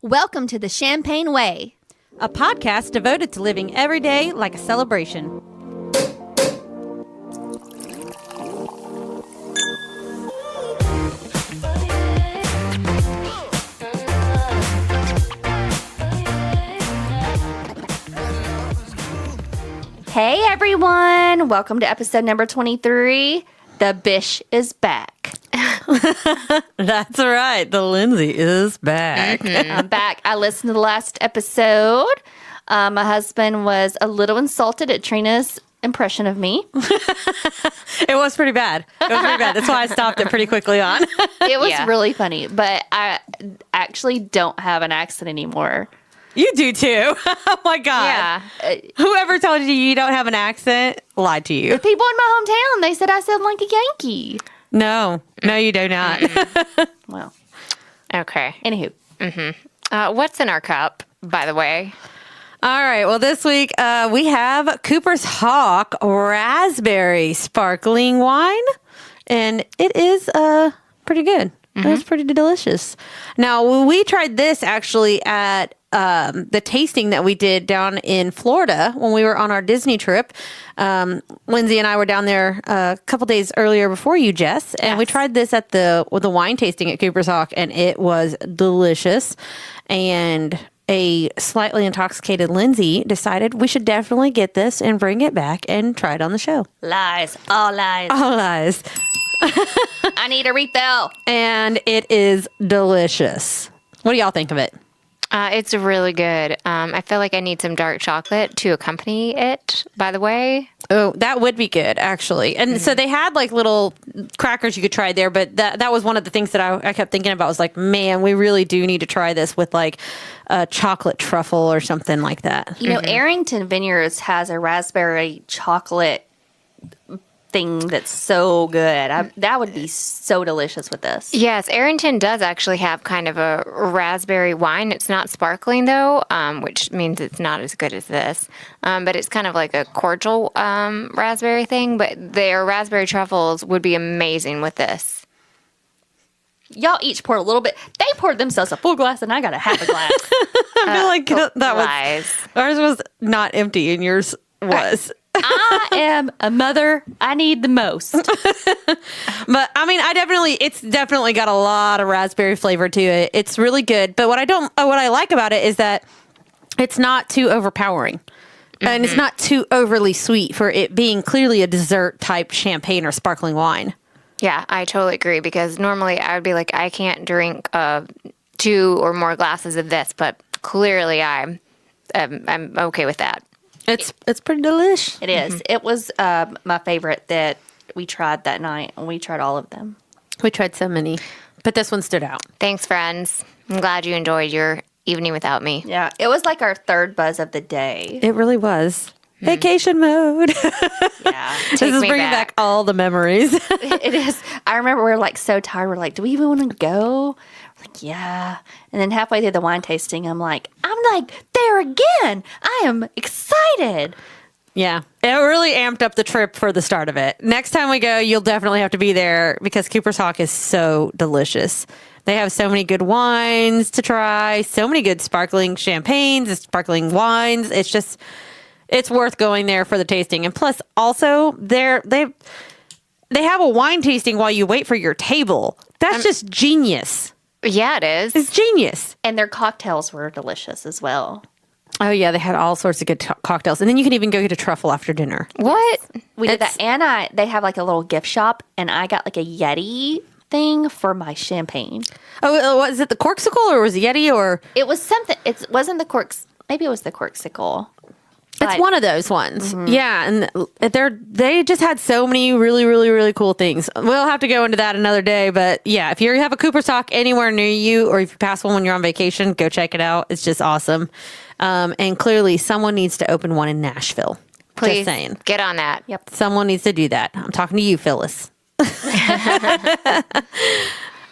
Welcome to the Champagne Way, a podcast devoted to living every day like a celebration. Hey everyone, welcome to episode number 23. The Bish is back. That's right, the Lindsey is back. I'm back. I listened to the last episode. My husband was a little insulted at Trina's impression of me. It was pretty bad. That's why I stopped it pretty quickly on. It was really funny, but I actually don't have an accent anymore. You do too. Oh my God. Yeah. Whoever told you don't have an accent lied to you. The people in my hometown, they said I sound like a Yankee. No, you do not. Well, okay. Anywho. What's in our cup, by the way? All right. Well, this week we have Cooper's Hawk Raspberry Sparkling Wine, and it is pretty good. It was pretty delicious. Now, we tried this actually at the tasting that we did down in Florida when we were on our Disney trip. Lindsey and I were down there a couple days earlier before you, Jess, and we tried this at the wine tasting at Cooper's Hawk, and it was delicious. And a slightly intoxicated Lindsey decided we should definitely get this and bring it back and try it on the show. Lies. All lies. All lies. I need a refill. And it is delicious. What do y'all think of it? It's really good. I feel like I need some dark chocolate to accompany it, by the way. Oh, that would be good, actually. And so they had like little crackers you could try there, but that was one of the things that I kept thinking about was like, man, we really do need to try this with like a chocolate truffle or something like that. You know, Arrington Vineyards has a raspberry chocolate thing that's so good. That would be so delicious with this. Yes, Arrington does actually have kind of a raspberry wine. It's not sparkling, though, which means it's not as good as this. But it's kind of like a cordial raspberry thing. But their raspberry truffles would be amazing with this. Y'all each poured a little bit. They poured themselves a full glass, and I got a half a glass. I feel like that lies. was ours was not empty, and yours was. I am a mother. I need the most. But I mean, it's definitely got a lot of raspberry flavor to it. It's really good. But what I like about it is that it's not too overpowering. And it's not too overly sweet for it being clearly a dessert type champagne or sparkling wine. Yeah, I totally agree, because normally I would be like, I can't drink 2 or more glasses of this, but clearly I'm okay with that. It's pretty delish. It is. It was my favorite that we tried that night, and we tried all of them. We tried so many, but this one stood out. Thanks, friends. I'm glad you enjoyed your evening without me. Yeah, it was like our third buzz of the day. It really was. Vacation mode. Yeah. This is bringing back all the memories. It is. I remember we were like so tired. We're like, do we even want to go? We're like, yeah. And then halfway through the wine tasting, I'm like there again. I am excited. Yeah. It really amped up the trip for the start of it. Next time we go, you'll definitely have to be there because Cooper's Hawk is so delicious. They have so many good wines to try, so many good sparkling champagnes, sparkling wines. It's worth going there for the tasting. And plus, also, they have a wine tasting while you wait for your table. That's just genius. Yeah, it is. It's genius. And their cocktails were delicious as well. Oh, yeah. They had all sorts of good cocktails. And then you can even go get a truffle after dinner. What? We did that. And they have like a little gift shop, and I got like a Yeti thing for my champagne. Oh, was it the Corksicle or was it Yeti or? It was something. It wasn't the Corks. Maybe it was the Corksicle. It's one of those ones. Yeah. And they just had so many really, really, really cool things. We'll have to go into that another day. But yeah, if you have a Cooper's Hawk anywhere near you, or if you pass one when you're on vacation, go check it out. It's just awesome. And clearly someone needs to open one in Nashville. Please just saying. Get on that. Yep. Someone needs to do that. I'm talking to you, Phyllis.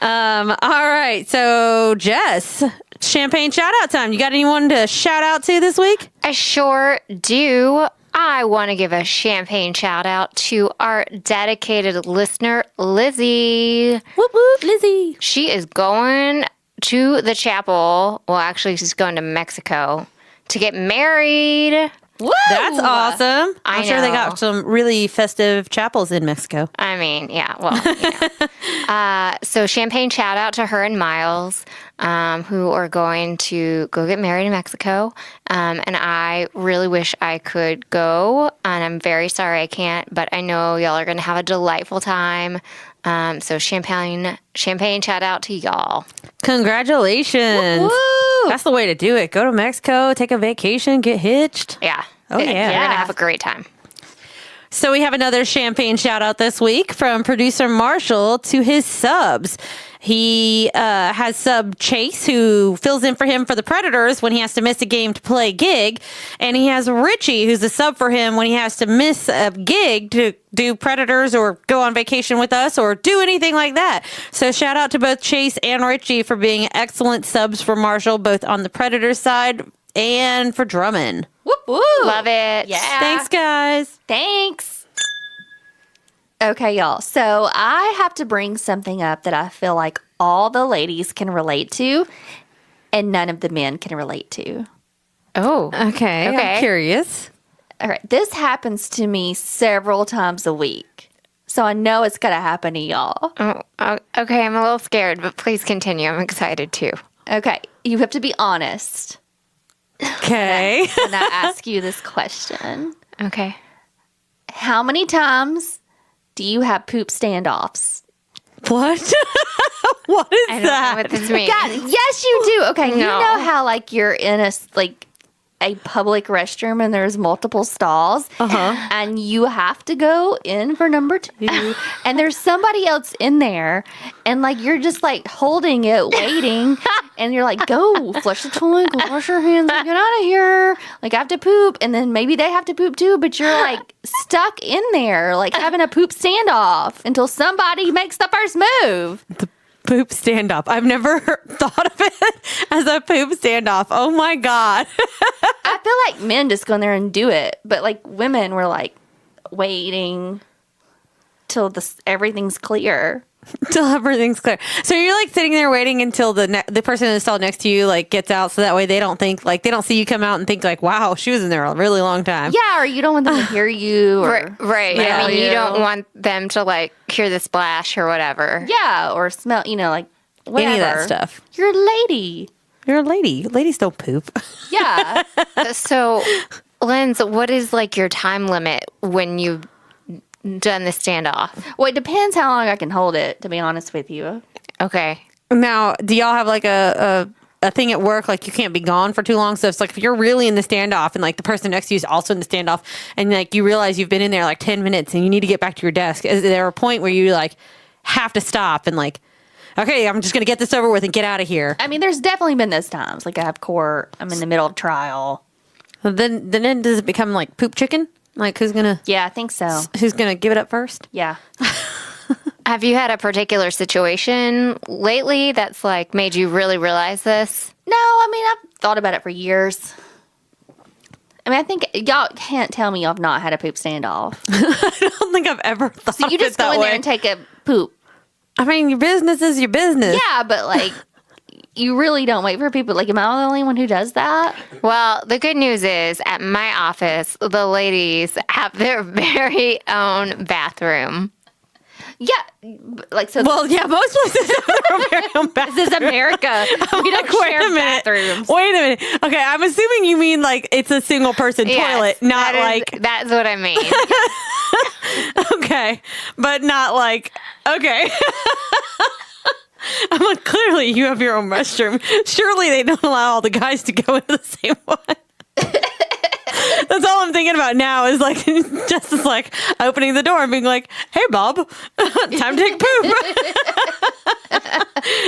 All right. So Jess, champagne shout out time. You got anyone to shout out to this week? I sure do. I want to give a champagne shout out to our dedicated listener, Lizzie. Whoop, whoop, Lizzie. She is going to the chapel. Well, actually, she's going to Mexico to get married. Woo! That's awesome. I'm sure they know. got some really festive chapels in Mexico. I mean, yeah, well, so champagne shout out to her and Miles, who are going to go get married in Mexico. And I really wish I could go, and I'm very sorry I can't, but I know y'all are going to have a delightful time. So champagne shout out to y'all. Congratulations. Woo! That's the way to do it. Go to Mexico, take a vacation, get hitched. Yeah. Oh, yeah. You're going to have a great time. So we have another champagne shout out this week from producer Marshall to his subs. He has sub Chase, who fills in for him for the Predators when he has to miss a game to play a gig. And he has Richie, who's a sub for him when he has to miss a gig to do Predators or go on vacation with us or do anything like that. So shout out to both Chase and Richie for being excellent subs for Marshall, both on the Predators side and for Drummond. Whoop, whoop. Love it. Yeah. Thanks, guys. Thanks. Okay, y'all. So I have to bring something up that I feel like all the ladies can relate to and none of the men can relate to. Oh, Okay. Okay. I'm curious. All right. This happens to me several times a week. So I know it's going to happen to y'all. Okay, I'm a little scared, but please continue. I'm excited too. Okay. You have to be honest Okay. when I ask you this question. Okay. How many times do you have poop standoffs? What? What is I don't that? know what this means. God, yes, you do. Okay, you No. know how like you're in a public restroom and there's multiple stalls, and you have to go in for number 2, and there's somebody else in there, and like you're just like holding it, waiting, and you're like, go flush the toilet, go wash your hands, and get out of here. Like I have to poop, and then maybe they have to poop too, but you're like stuck in there, like having a poop standoff until somebody makes the first move. Poop standoff. I've never thought of it as a poop standoff. Oh my God. I feel like men just go in there and do it, but like women were like waiting till everything's clear. Till everything's clear. So you're like sitting there waiting until the person in the stall next to you like gets out, so that way they don't think like they don't see you come out and think like, wow, she was in there a really long time. Yeah, or you don't want them to hear you, or Right. smell I mean, you you. don't want them to like hear the splash or whatever. Yeah, or smell, like whatever. Any of that stuff. You're a lady. You're a lady. Ladies don't poop. Yeah. So, Linz, what is like your time limit when you've done the standoff? Well, it depends how long I can hold it, to be honest with you. Okay. Now, do y'all have like a thing at work, like you can't be gone for too long? So it's like if you're really in the standoff and like the person next to you is also in the standoff and like you realize you've been in there like 10 minutes and you need to get back to your desk, is there a point where you like have to stop and like, okay, I'm just going to get this over with and get out of here? I mean, there's definitely been those times. Like I have court, I'm in the middle of trial. Then does it become like poop chicken? Like who's gonna Yeah, I think so. give it up first? Yeah. Have you had a particular situation lately that's like made you really realize this? No, I mean, I've thought about it for years. I mean, I think y'all can't tell me y'all have not had a poop standoff. I don't think I've ever thought So you of it just go that in way. there and take a poop. I mean, your business is your business. Yeah, but like, you really don't wait for people. Like, am I the only one who does that? Well, the good news is at my office, the ladies have their very own bathroom. Yeah, like so. Well, yeah, most places have their very own bathroom. This is America. We don't Wait share a minute. bathrooms. Wait a minute. Okay, I'm assuming you mean like it's a single person Yes, toilet, not like that's what I mean. okay, but not like okay. I'm like, clearly you have your own restroom. Surely they don't allow all the guys to go into the same one. That's all I'm thinking about now is like just is like opening the door and being like, "Hey, Bob, time to take a poop."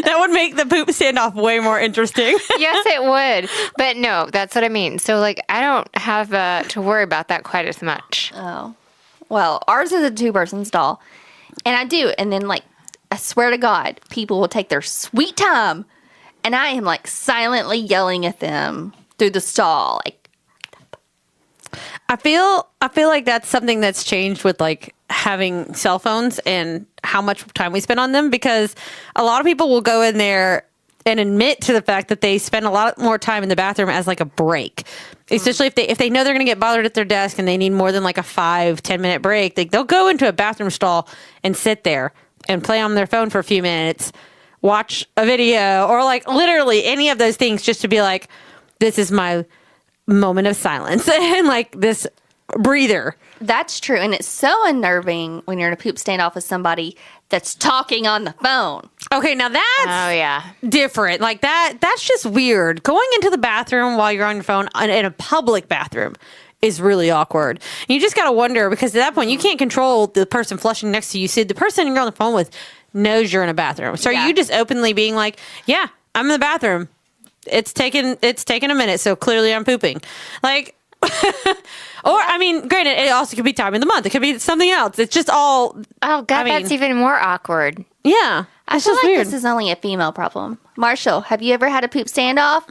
That would make the poop standoff way more interesting. Yes, it would. But no, that's what I mean. So like, I don't have to worry about that quite as much. Oh, well, ours is a 2-person stall, and I do. And then like, I swear to God, people will take their sweet time, and I am like silently yelling at them through the stall, like. I feel like that's something that's changed with like having cell phones and how much time we spend on them, because a lot of people will go in there and admit to the fact that they spend a lot more time in the bathroom as like a break. Especially if they know they're going to get bothered at their desk and they need more than like a 5-10 minute break, they'll go into a bathroom stall and sit there and play on their phone for a few minutes, watch a video, or like literally any of those things just to be like, this is my moment of silence and like this breather. That's true. And it's so unnerving when you're in a poop standoff with somebody that's talking on the phone. Okay, now that's different. Like that's just weird. Going into the bathroom while you're on your phone in a public bathroom is really awkward. And you just got to wonder, because at that point you can't control the person flushing next to you. So the person you're on the phone with knows you're in a bathroom. So are you just openly being like, yeah, I'm in the bathroom. It's taken a minute, so clearly I'm pooping. Like, or, I mean, granted, it also could be time of the month. It could be something else. It's just all... Oh, God, that's even more awkward. Yeah. I feel like this is only a female problem. Marshall, have you ever had a poop standoff?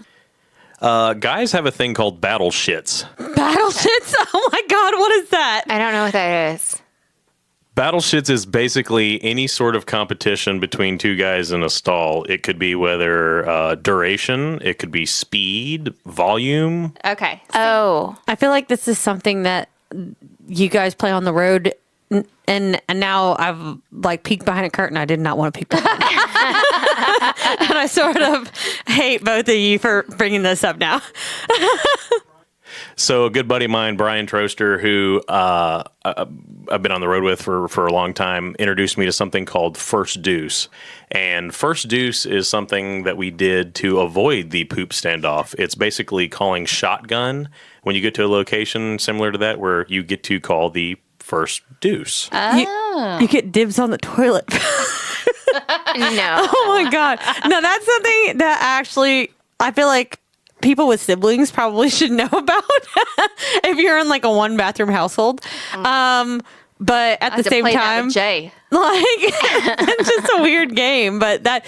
Guys have a thing called battle shits. Battle shits? Oh, my God, what is that? I don't know what that is. Battle shits is basically any sort of competition between two guys in a stall. It could be whether duration, it could be speed, volume. Okay. Oh. I feel like this is something that you guys play on the road, and now I've like peeked behind a curtain. I did not want to peek behind. And I sort of hate both of you for bringing this up now. So a good buddy of mine, Brian Troster, who I've been on the road with for a long time, introduced me to something called First Deuce. And First Deuce is something that we did to avoid the poop standoff. It's basically calling shotgun when you get to a location similar to that, where you get to call the first deuce. You get dibs on the toilet. No. Oh, my God. No, that's something that actually I feel like people with siblings probably should know about if you're in like a one bathroom household. But at the same time, Jay. like it's just a weird game, but that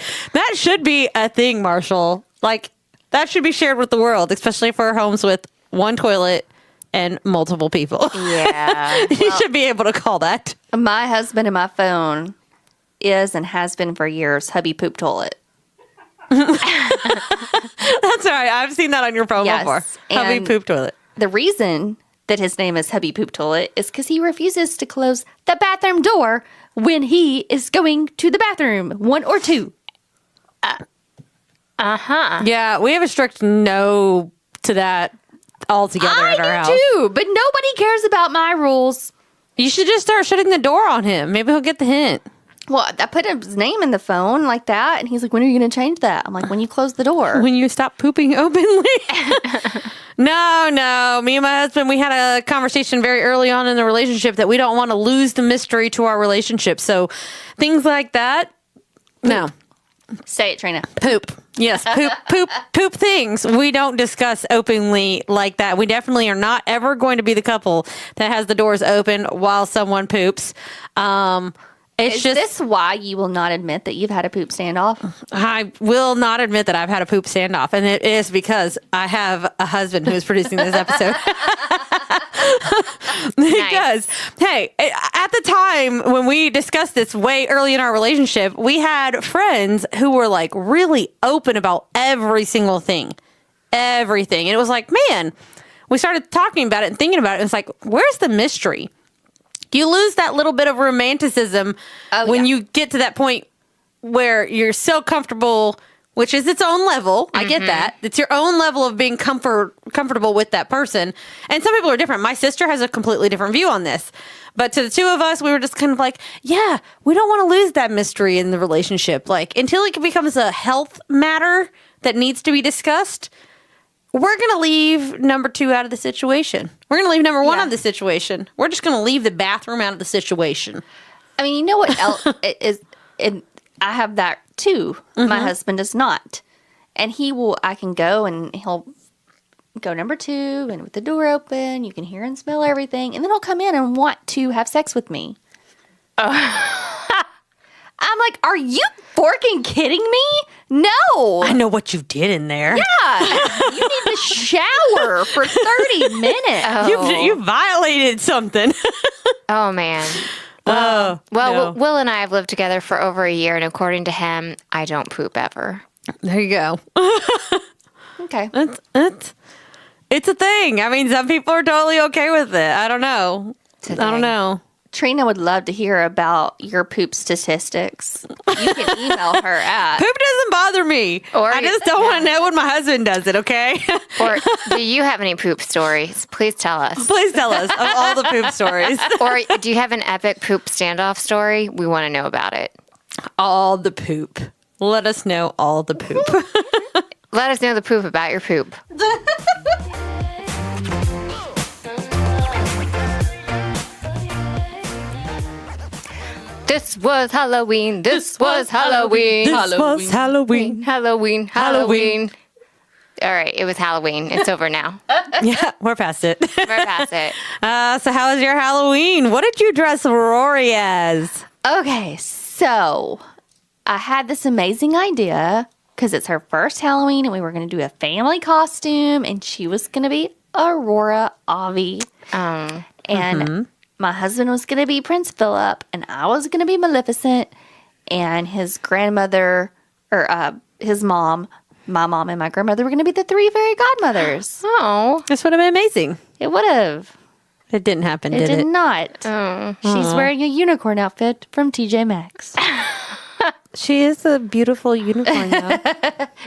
should be a thing, Marshall. Like that should be shared with the world, especially for homes with one toilet and multiple people. Yeah. You should be able to call that. My husband and my phone is and has been for years hubby poop toilet. That's all right. I've seen that on your phone before. Hubby poop toilet. The reason that his name is hubby poop toilet is because he refuses to close the bathroom door when he is going to the bathroom, one or two. Yeah, we have a strict no to that altogether at our house. I do too, but nobody cares about my rules. You should just start shutting the door on him. Maybe he'll get the hint. Well, I put his name in the phone like that, and he's like, when are you going to change that? I'm like, when you close the door. When you stop pooping openly. No. Me and my husband, we had a conversation very early on in the relationship that we don't want to lose the mystery to our relationship. So things like that, no. Say it, Trina. Poop. Yes, poop things. We don't discuss openly like that. We definitely are not ever going to be the couple that has the doors open while someone poops. Is this why you will not admit that you've had a poop standoff? I will not admit that I've had a poop standoff, and it is because I have a husband who's producing this episode. Because, hey, at the time when we discussed this way early in our relationship, we had friends who were like really open about every single thing. Everything. And it was like, man, we started talking about it and thinking about it. And it's like, where's the mystery? You lose that little bit of romanticism when you get to that point where you're so comfortable, which is its own level. I get that. It's your own level of being comfortable with that person. And some people are different. My sister has a completely different view on this. But to the two of us, we were just kind of like, yeah, we don't want to lose that mystery in the relationship. Like, until it becomes a health matter that needs to be discussed, we're going to leave number 2 out of the situation. We're going to leave number 1 out of the situation. We're just going to leave the bathroom out of the situation. I mean, you know what else is? I have that too. My husband does not. And I can go and he'll go number 2 and with the door open, you can hear and smell everything. And then he'll come in and want to have sex with me. I'm like, are you forking kidding me? No. I know what you did in there. Yeah. You need to shower for 30 minutes. Oh. You violated something. Oh, man. Well, Will and I have lived together for over a year, and according to him, I don't poop ever. There you go. Okay. It's a thing. I mean, some people are totally okay with it. I don't know. I don't know. Trina would love to hear about your poop statistics. You can email her at. Poop doesn't bother me. I just don't want to know when my husband does it, okay? Or do you have any poop stories? Please tell us. Please tell us of all the poop stories. Or do you have an epic poop standoff story? We want to know about it. All the poop. Let us know all the poop. Let us know the poop about your poop. This was Halloween. This was Halloween. This was Halloween. Halloween. Halloween. All right, it was Halloween. It's over now. Yeah, we're past it. We're past it. So how was your Halloween? What did you dress Rory as? Okay, so I had this amazing idea because it's her first Halloween and we were going to do a family costume and she was going to be Aurora Avi. And my husband was going to be Prince Philip and I was going to be Maleficent and his grandmother or his mom, my mom and my grandmother were going to be the three fairy godmothers. Oh. This would have been amazing. It would have. It didn't happen, It did did it? not. Oh. She's wearing a unicorn outfit from TJ Maxx. She is a beautiful unicorn, though.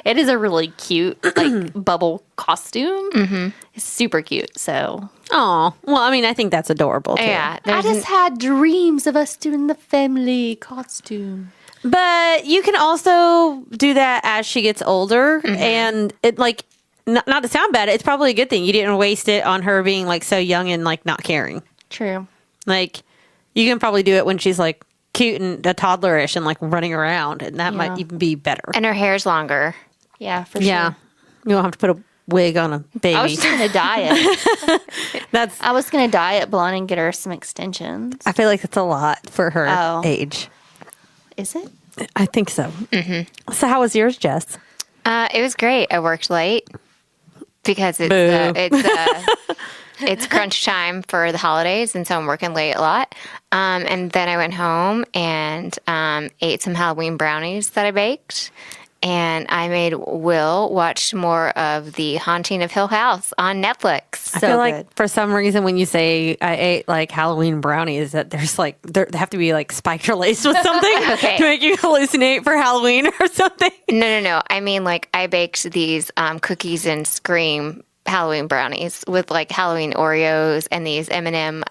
It is a really cute, like, bubble costume. Mm-hmm. It's super cute, so. Oh, well, I mean, I think that's adorable, too. Yeah. I just had dreams of us doing the family costume. But you can also do that as she gets older. And it, like, not to sound bad, it's probably a good thing. You didn't waste it on her being, like, so young and, like, not caring. True. Like, you can probably do it when she's, like, cute and a toddlerish and, like, running around. And that might even be better. And her hair's longer. Yeah, for Yeah. sure. You don't have to put a wig on a baby. I was just going to dye it. That's. I was going to dye it blonde and get her some extensions. I feel like it's a lot for her Oh. age. Is it? I think so. So how was yours, Jess? It was great. I worked late because Boo. it's crunch time for the holidays, and so I'm working late a lot. And then I went home and ate some Halloween brownies that I baked. And I made Will watch more of The Haunting of Hill House on Netflix. I feel like good. for some reason when you say I ate like Halloween brownies that there's like they have to be like spiked or laced with something Okay. to make you hallucinate for Halloween or something. No. I mean, like, I baked these cookies and Scream Halloween brownies with like Halloween Oreos and these M&M.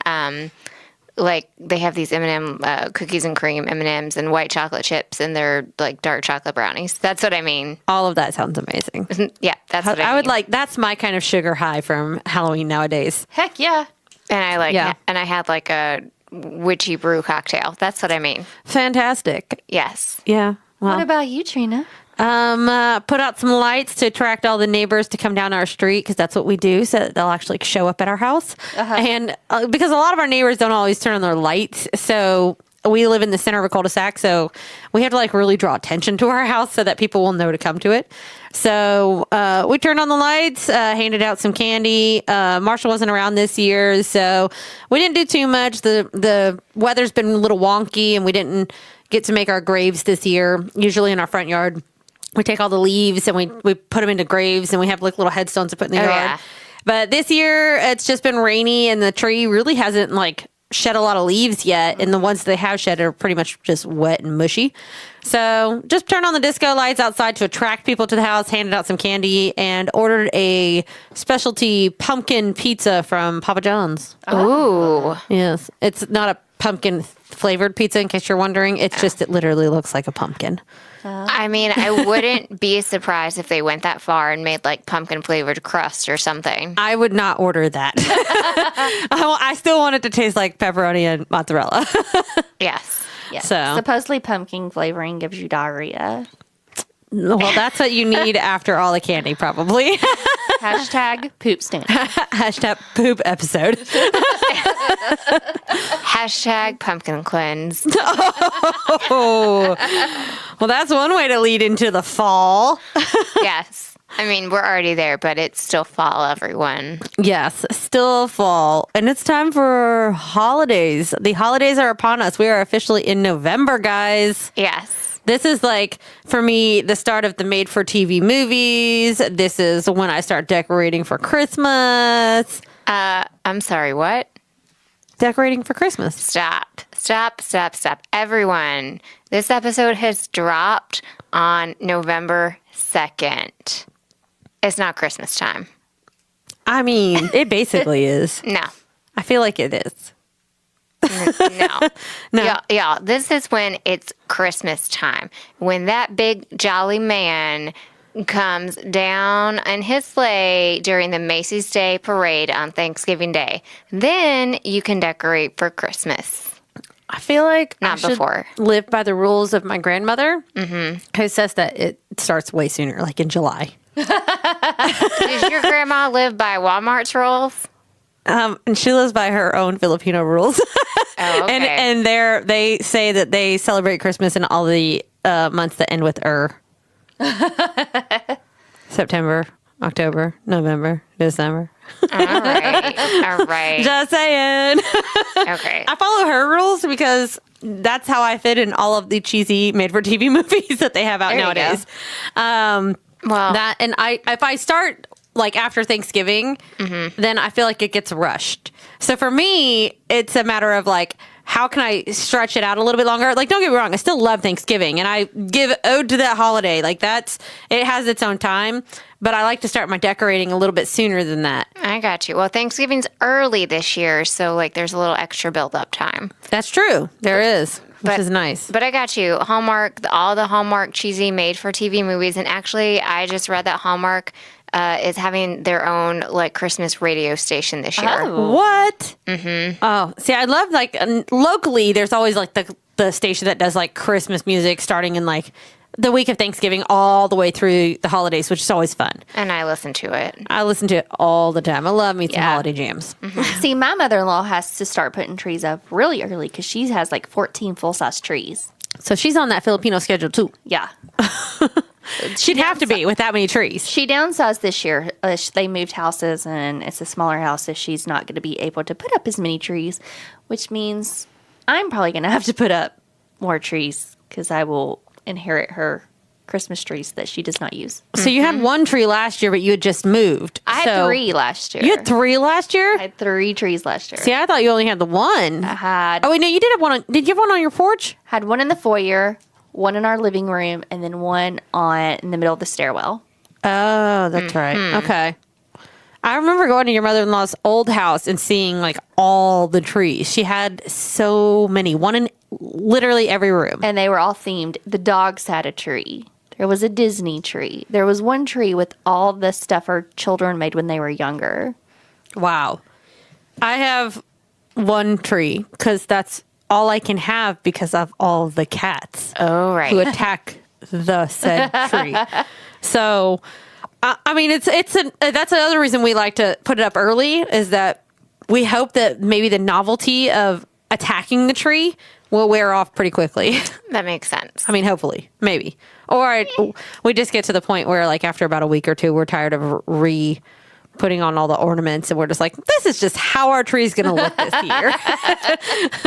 Like, they have these M&M cookies and cream M&Ms and white chocolate chips, and they're like dark chocolate brownies. That's what I mean. All of that sounds amazing. Yeah, that's what I mean. I would like that's my kind of sugar high from Halloween nowadays. Heck yeah. And I like, Yeah. and I had like a witchy brew cocktail. That's what I mean. Fantastic. Yes. Yeah. Well, What about you, Trina? put out some lights to attract all the neighbors to come down our street because that's what we do, so that they'll actually show up at our house. And because a lot of our neighbors don't always turn on their lights, so we live in the center of a cul-de-sac, so we have to like really draw attention to our house so that people will know to come to it. So we turned on the lights, handed out some candy. Marshall wasn't around this year, so we didn't do too much. The weather's been a little wonky, and we didn't get to make our graves this year. Usually in our front yard, we take all the leaves and we put them into graves, and we have like little headstones to put in the yard. Yeah. But this year it's just been rainy, and the tree really hasn't like shed a lot of leaves yet, and the ones they have shed are pretty much just wet and mushy. So just turned on the disco lights outside to attract people to the house, handed out some candy, and ordered a specialty pumpkin pizza from Papa John's. Ooh. Yes, it's not a pumpkin flavored pizza, in case you're wondering. It's just it literally looks like a pumpkin. I mean, I wouldn't be surprised if they went that far and made like pumpkin flavored crust or something. I would not order that. I still want it to taste like pepperoni and mozzarella. Yes. Yeah. So- Supposedly pumpkin flavoring gives you diarrhea. Well, that's what you need after all the candy, probably. Hashtag poop stand. Hashtag poop episode. Hashtag pumpkin cleanse. Oh, well, that's one way to lead into the fall. Yes. I mean, we're already there, but it's still fall, everyone. Yes, still fall. And it's time for holidays. The holidays are upon us. We are officially in November, guys. Yes. This is like, for me, the start of the made-for-TV movies. This is when I start decorating for Christmas. I'm sorry, what? Decorating for Christmas. Stop. Everyone, this episode has dropped on November 2nd. It's not Christmas time. I mean, it basically is. No. I feel like it is. No. No. Yeah, this is when it's Christmas time. When that big jolly man comes down in his sleigh during the Macy's Day Parade on Thanksgiving Day. Then you can decorate for Christmas. I feel like Not I should before. live by the rules of my grandmother, who says that it starts way sooner, like in July. Does your grandma live by Walmart's rules? And she lives by her own Filipino rules. Oh, okay. And they say that they celebrate Christmas in all the months that end with September, October, November, December. All right. Just saying. Okay. I follow her rules because that's how I fit in all of the cheesy made-for-TV movies that they have out There you nowadays. Well, That and if I start like after Thanksgiving, then I feel like it gets rushed. So for me, it's a matter of like, how can I stretch it out a little bit longer? Like, don't get me wrong, I still love Thanksgiving and I give ode to that holiday. Like it has its own time, but I like to start my decorating a little bit sooner than that. I got you. Well, Thanksgiving's early this year, so like there's a little extra build-up time. That's true. There is, which But- is nice. But I got you. Hallmark, all the Hallmark cheesy made-for-TV movies, and actually, I just read that Hallmark is having their own like Christmas radio station this year. Oh. What? Mm-hmm. Oh, see, I love like locally. There's always like the station that does like Christmas music starting in like the week of Thanksgiving all the way through the holidays, which is always fun. And I listen to it. I listen to it all the time. I love me some Yeah. holiday jams. See, my mother-in-law has to start putting trees up really early because she has like 14 full-size trees. So she's on that Filipino schedule too. Yeah. She'd have to be with that many trees. She downsized this year. They moved houses and it's a smaller house, so she's not going to be able to put up as many trees, which means I'm probably going to have to put up more trees because I will inherit her Christmas trees that she does not use. So you had one tree last year, but you had just moved. I had So 3 last year. You had 3 last year? I had 3 trees last year. See, I thought you only had the one. I had Oh, wait, no, you did have one. Did you have one on your porch? had one in the foyer, one in our living room, and then one in the middle of the stairwell. Oh, that's right. Okay. I remember going to your mother-in-law's old house and seeing like all the trees. She had so many, one in literally every room. And they were all themed. The dogs had a tree. There was a Disney tree. There was one tree with all the stuff our children made when they were younger. Wow. I have one tree because that's all I can have because of all the cats Oh, right. who attack the said tree. So, I mean, that's another reason we like to put it up early is that we hope that maybe the novelty of attacking the tree will wear off pretty quickly. That makes sense. I mean, hopefully, maybe. Or we just get to the point where, like, after about a week or two, we're tired of putting on all the ornaments, and we're just like, this is just how our tree's going to look this year.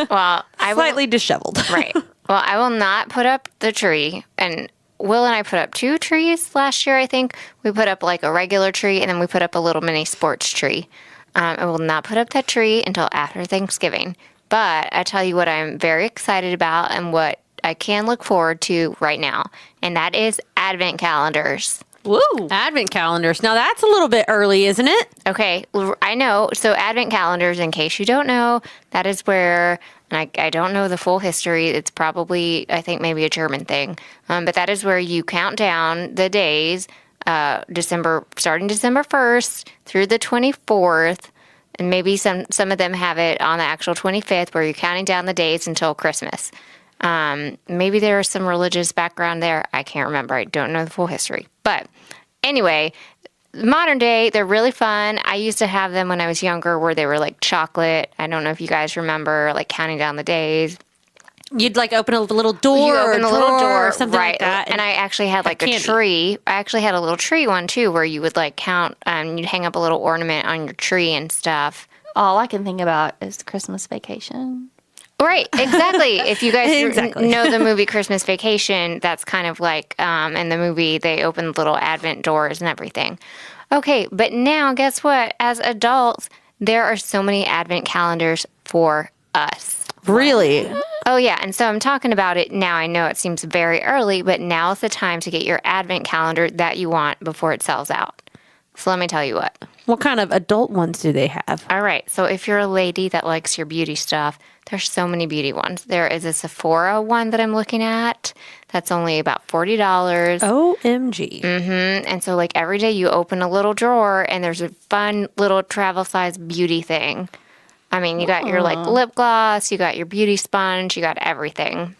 Well, I will, Slightly disheveled. right. Well, I will not put up the tree. And Will and I put up 2 trees last year, I think. We put up like a regular tree, and then we put up a little mini sports tree. I will not put up that tree until after Thanksgiving. But I tell you what I'm very excited about and what I can look forward to right now, and that is Advent calendars. Woo! Advent calendars. Now, that's a little bit early, isn't it? Okay, I know. So Advent calendars, in case you don't know, that is where, and I don't know the full history. It's probably, I think, maybe a German thing. But that is where you count down the days, starting December 1st through the 24th. And maybe some of them have it on the actual 25th where you're counting down the days until Christmas. Maybe there is some religious background there. I can't remember. I don't know the full history. But anyway, modern day, they're really fun. I used to have them when I was younger where they were like chocolate. I don't know if you guys remember, like counting down the days. You'd like open a little door You or open a the little drawer door, or something right? like that. And I actually had like a candy. tree. I actually had a little tree one too, where you would like count. You'd hang up a little ornament on your tree and stuff. All I can think about is Christmas Vacation. Right, exactly. If you guys Exactly. know the movie Christmas Vacation, that's kind of like in the movie, they open little advent doors and everything. Okay, but now guess what? As adults, there are so many advent calendars for us. Really? Oh, yeah. And so I'm talking about it now. I know it seems very early, but now's the time to get your advent calendar that you want before it sells out. So let me tell you what. What kind of adult ones do they have? All right. So if you're a lady that likes your beauty stuff, there's so many beauty ones. There is a Sephora one that I'm looking at that's only about $40. OMG. And so, like, every day you open a little drawer and there's a fun little travel size beauty thing. I mean, you got your, like, lip gloss, you got your beauty sponge, you got everything.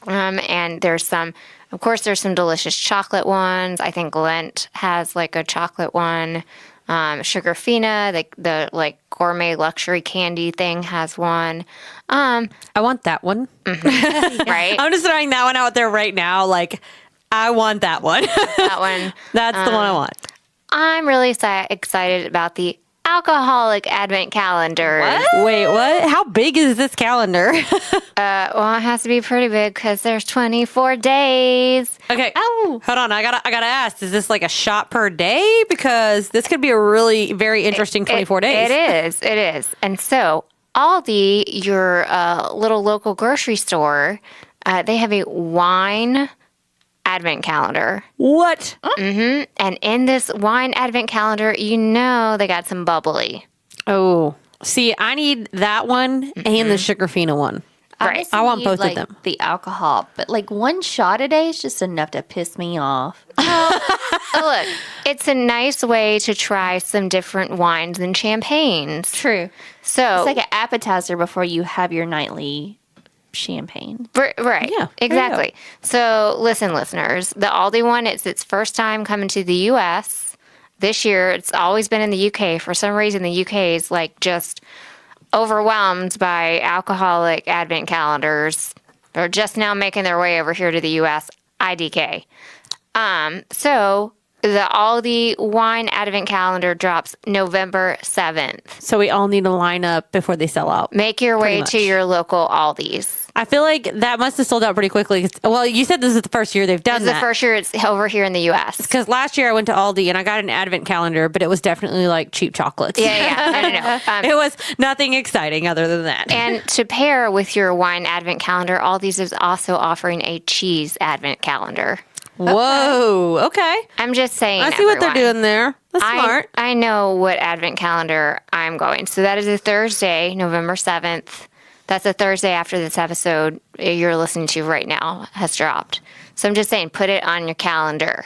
And there's some delicious chocolate ones. I think Lent has, like, a chocolate one. Sugarfina, the like gourmet luxury candy thing, has one. I want that one. Right? I'm just throwing that one out there right now. Like, I want that one. That one. That's the one I want. I'm really excited about the alcoholic advent calendar. Wait, what? How big is this calendar? Well, it has to be pretty big because there's 24 days. Okay. Oh, hold on. I gotta ask. Is this like a shot per day? Because this could be a really very interesting 24 days. It is. And so Aldi, your little local grocery store, they have a wine advent calendar. What? And in this wine advent calendar, you know they got some bubbly. Oh, see, I need that one and the Sugarfina one. Right. I want need, both of like, them. The alcohol, but like one shot a day is just enough to piss me off. Oh, look, it's a nice way to try some different wines and champagnes. True. So It's like an appetizer before you have your nightly champagne. Right. Yeah, Exactly. So listen, listeners, the Aldi one, it's its first time coming to the U.S. This year. It's always been in the UK. For some reason, the UK is like just overwhelmed by alcoholic advent calendars. They're just now making their way over here to the U.S. IDK. So the Aldi wine advent calendar drops November 7th. So we all need to line up before they sell out. Make your way much. to your local Aldi's. I feel like that must have sold out pretty quickly. Well, you said this is the first year they've done This is that. the first year it's over here in the U.S. Because last year I went to Aldi and I got an advent calendar, but it was definitely like cheap chocolates. Yeah. No. It was nothing exciting other than that. And to pair with your wine advent calendar, Aldi's is also offering a cheese advent calendar. Whoa. Okay. I'm just saying. I see what they're everyone. doing there. That's smart. I know what advent calendar I'm going. So that is a Thursday, November 7th. That's a Thursday after this episode you're listening to right now has dropped. So I'm just saying, put it on your calendar.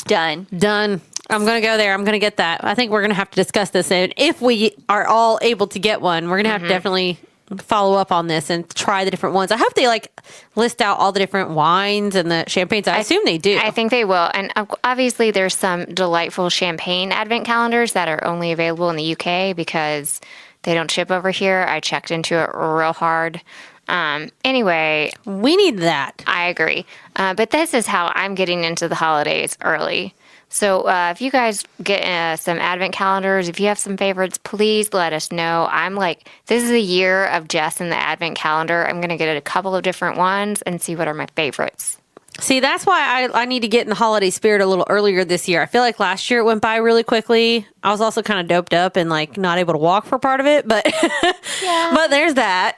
Done. Done. I'm going to go there. I'm going to get that. I think we're going to have to discuss this. And if we are all able to get one, we're going to have to definitely follow up on this and try the different ones. I hope they like list out all the different wines and the champagnes. I assume they do. I think they will. And obviously there's some delightful champagne advent calendars that are only available in the UK because they don't ship over here. I checked into it real hard. Anyway, we need that. I agree. But this is how I'm getting into the holidays early. So if you guys get some advent calendars, if you have some favorites, please let us know. I'm like, this is a year of Jess and the advent calendar. I'm going to get a couple of different ones and see what are my favorites. See, that's why I need to get in the holiday spirit a little earlier this year. I feel like last year it went by really quickly. I was also kind of doped up and like not able to walk for part of it, but but there's that.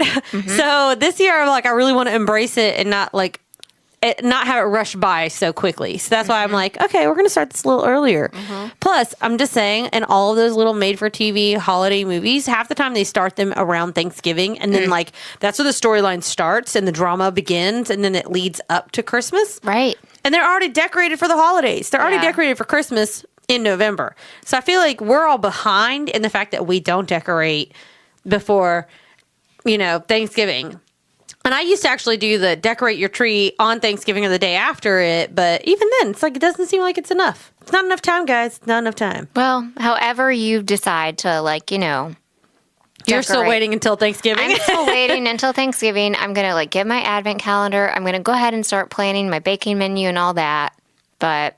So this year, I'm like, I really want to embrace it and not like not have it rush by so quickly. So that's why I'm like, okay, we're going to start this a little earlier. Plus, I'm just saying, in all of those little made-for-TV holiday movies, half the time they start them around Thanksgiving, and then like that's where the storyline starts and the drama begins, and then it leads up to Christmas. Right. And they're already decorated for the holidays. They're already decorated for Christmas in November. So I feel like we're all behind in the fact that we don't decorate before, Thanksgiving. And I used to actually do the decorate your tree on Thanksgiving or the day after it. But even then, it's like it doesn't seem like it's enough. It's not enough time, guys. It's not enough time. Well, however you decide to You're still waiting until Thanksgiving? I'm still waiting until Thanksgiving. I'm going to get my advent calendar. I'm going to go ahead and start planning my baking menu and all that. But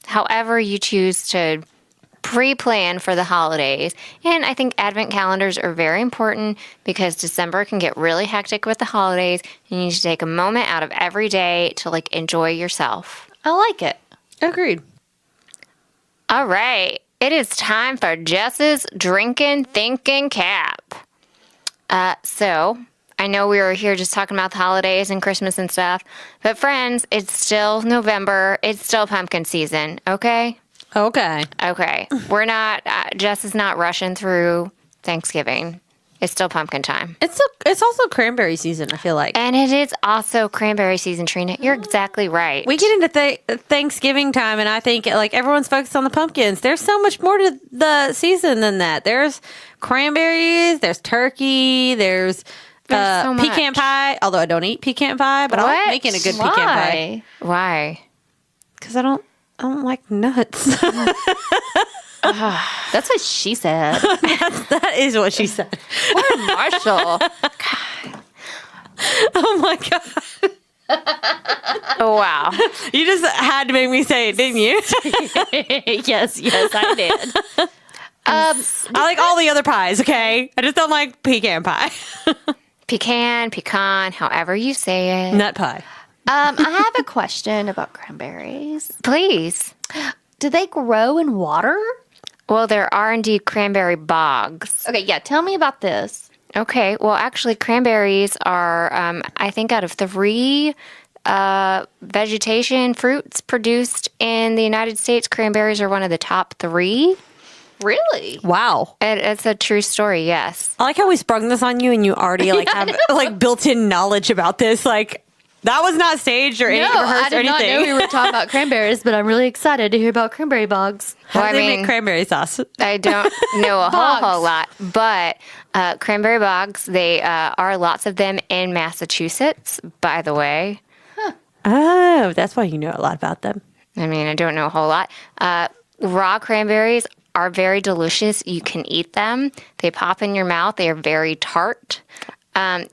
however you choose to pre-plan for the holidays. And I think advent calendars are very important because December can get really hectic with the holidays. You need to take a moment out of every day to like enjoy yourself. I like it. Agreed. All right. It is time for Jess's Drinking Thinking Cap. So I know we were here just talking about the holidays and Christmas and stuff, but friends, it's still November. It's still pumpkin season, okay? Okay. Okay. We're not, Jess is not rushing through Thanksgiving. It's still pumpkin time. It's also cranberry season, I feel like. And it is also cranberry season, Trina. You're exactly right. We get into Thanksgiving time, and I think like everyone's focused on the pumpkins. There's so much more to the season than that. There's cranberries, there's turkey, there's so much. pecan pie. Although I don't eat pecan pie, but I like making a good pecan pie. Why? Because I don't like nuts. That's what she said. That is what she said. Poor Marshall. Oh my god. Oh, wow. You just had to make me say it, didn't you? yes, I did. I like all the other pies, okay? I just don't like pecan pie. Pecan, however you say it. Nut pie. I have a question about cranberries. Please. Do they grow in water? Well, there are indeed cranberry bogs. Okay, yeah, tell me about this. Okay, well, actually, cranberries are, I think, out of 3 vegetation fruits produced in the United States, cranberries are one of the top 3. Really? Wow. It's a true story, yes. I like how we sprung this on you and you already have like built-in knowledge about this. Like that was not staged or any rehearsed or anything. I did not know we were talking about cranberries, but I'm really excited to hear about cranberry bogs. How do they make cranberry sauce? I don't know a whole lot, but cranberry bogs, they are lots of them in Massachusetts, by the way. Oh, that's why you know a lot about them. I mean, I don't know a whole lot. Raw cranberries are very delicious. You can eat them. They pop in your mouth. They are very tart.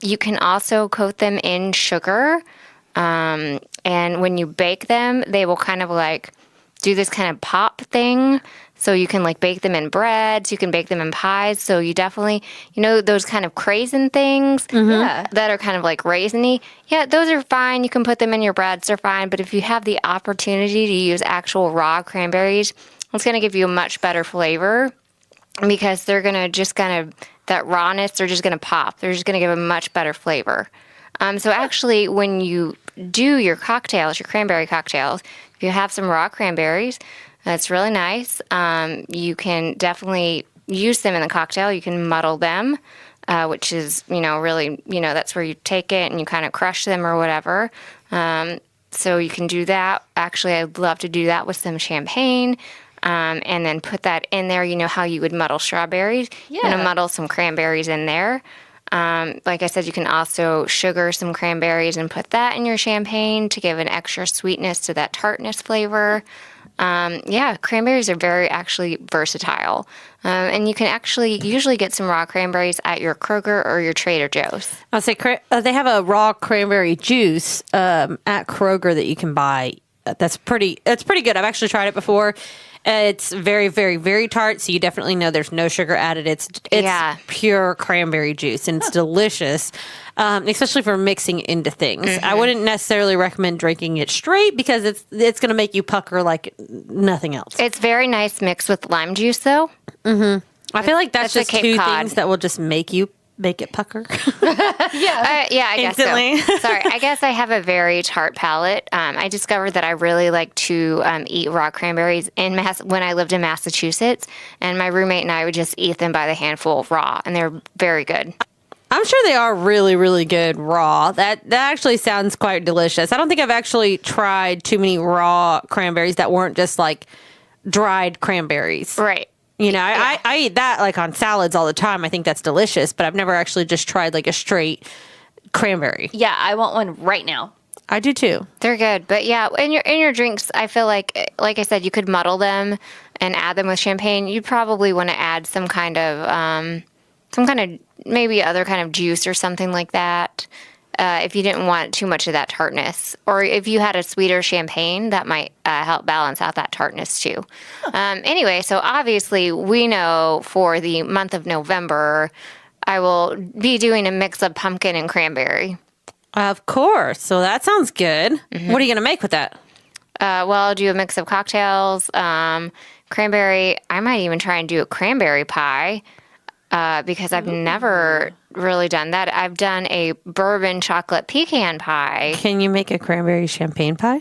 You can also coat them in sugar. And when you bake them, they will kind of like do this kind of pop thing. So you can like bake them in breads. You can bake them in pies. So you definitely, those kind of craisin things that are kind of like raisiny. Yeah, those are fine. You can put them in your breads. They're fine. But if you have the opportunity to use actual raw cranberries, it's going to give you a much better flavor because they're going to just kind of, that rawness, they're just going to pop. They're just going to give a much better flavor. So actually, when you do your cocktails, your cranberry cocktails, if you have some raw cranberries, that's really nice. You can definitely use them in the cocktail. You can muddle them, which is, really, that's where you take it and you kind of crush them or whatever. So you can do that. Actually, I'd love to do that with some champagne. And then put that in there. You know how you would muddle strawberries? Yeah. You're going to muddle some cranberries in there. Like I said, you can also sugar some cranberries and put that in your champagne to give an extra sweetness to that tartness flavor. Cranberries are very actually versatile. And you can actually usually get some raw cranberries at your Kroger or your Trader Joe's. I'll say they have a raw cranberry juice at Kroger that you can buy. That's pretty good. I've actually tried it before. It's very, very, very tart, so you definitely know there's no sugar added. It's pure cranberry juice, and it's delicious, especially for mixing into things. I wouldn't necessarily recommend drinking it straight because it's going to make you pucker like nothing else. It's very nice mixed with lime juice, though. I feel like that's just two things that will just make it pucker. I guess Instantly. so. Sorry, I guess I have a very tart palate. I discovered that I really like to eat raw cranberries when I lived in Massachusetts, and my roommate and I would just eat them by the handful raw, and they're very good. I'm sure they are really, really good raw. That actually sounds quite delicious. I don't think I've actually tried too many raw cranberries that weren't just like dried cranberries. Right. I eat that like on salads all the time. I think that's delicious, but I've never actually just tried like a straight cranberry. Yeah, I want one right now. I do too. They're good. But yeah, in your drinks, I feel like I said, you could muddle them and add them with champagne. You'd probably want to add some kind of maybe other kind of juice or something like that. if you didn't want too much of that tartness. Or if you had a sweeter champagne, that might help balance out that tartness too. Anyway, so obviously we know for the month of November, I will be doing a mix of pumpkin and cranberry. Of course. So that sounds good. What are you going to make with that? Well, I'll do a mix of cocktails, cranberry. I might even try and do a cranberry pie because I've never really done that. I've done a bourbon chocolate pecan pie. Can you make a cranberry champagne pie?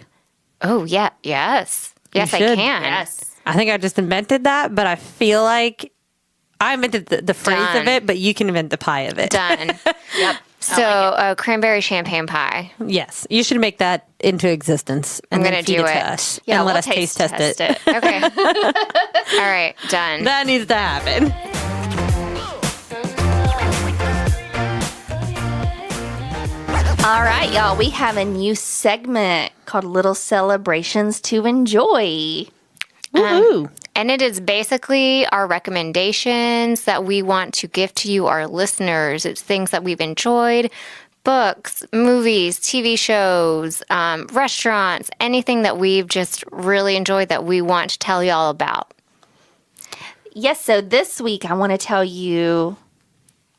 Oh, yeah. Yes. Yes, I should. can. Yes. I think I just invented that, but I feel like I invented the phrase of Done. it, but you can invent the pie of it. Done. Yep. So, cranberry champaign pie. Yes. You should make that into existence and I'm then gonna feed do it to it. us Yeah, and let we'll us taste test it. Okay. All right. Done. That needs to happen. All right, y'all. We have a new segment called Little Celebrations to Enjoy. Woohoo. And it is basically our recommendations that we want to give to you, our listeners. It's things that we've enjoyed, books, movies, TV shows, restaurants, anything that we've just really enjoyed that we want to tell y'all about. Yes, so this week I want to tell you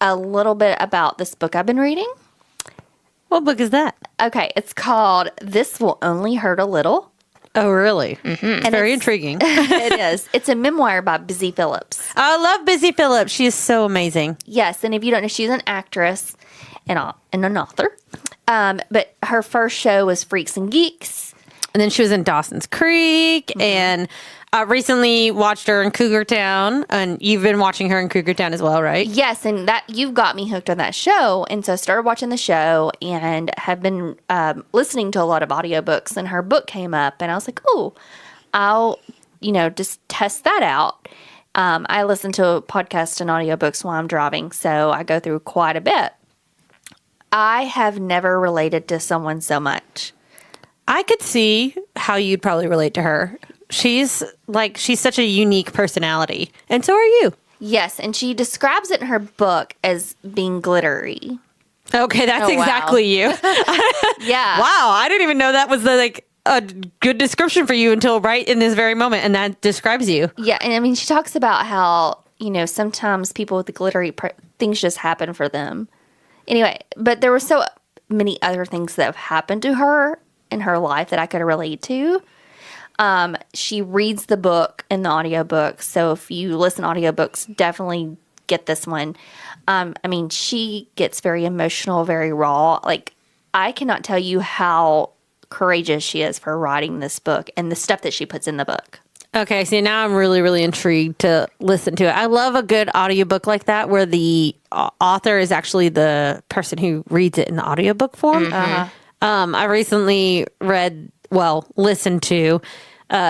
a little bit about this book I've been reading. What book is that? Okay, it's called This Will Only Hurt a Little. Oh, really? It's very intriguing. It is. It's a memoir by Busy Phillips. I love Busy Phillips. She is so amazing. Yes, and if you don't know, she's an actress and an author. But her first show was Freaks and Geeks. And then she was in Dawson's Creek, and I recently watched her in Cougar Town, and you've been watching her in Cougar Town as well, right? Yes, and that you've got me hooked on that show. And so I started watching the show and have been listening to a lot of audiobooks, and her book came up, and I was like, oh, I'll, just test that out. I listen to podcasts and audiobooks while I'm driving, so I go through quite a bit. I have never related to someone so much. I could see how you'd probably relate to her. She's such a unique personality, and so are you. Yes, and she describes it in her book as being glittery. Okay, that's Oh, wow. exactly you. Yeah. Wow, I didn't even know that was a good description for you until right in this very moment, and that describes you. Yeah, and I mean, she talks about how, sometimes people with the glittery things just happen for them. Anyway, but there were so many other things that have happened to her in her life that I could relate to. She reads the book in the audiobook. So if you listen to audiobooks, definitely get this one. She gets very emotional, very raw. Like, I cannot tell you how courageous she is for writing this book and the stuff that she puts in the book. Okay, see, now I'm really, really intrigued to listen to it. I love a good audiobook like that where the author is actually the person who reads it in the audiobook form. I recently listened to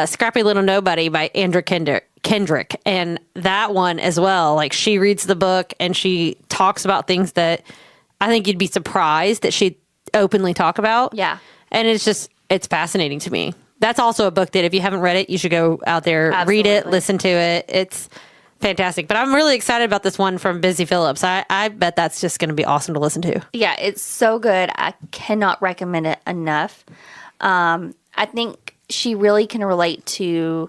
Scrappy Little Nobody by Andrew Kendrick, and that one as well. Like, she reads the book and she talks about things that I think you'd be surprised that she'd openly talk about. Yeah. And it's fascinating to me. That's also a book that if you haven't read it, you should go out there, read it, listen to it. It's fantastic. But I'm really excited about this one from Busy Phillips. I bet that's just going to be awesome to listen to. Yeah, it's so good. I cannot recommend it enough. I think she really can relate to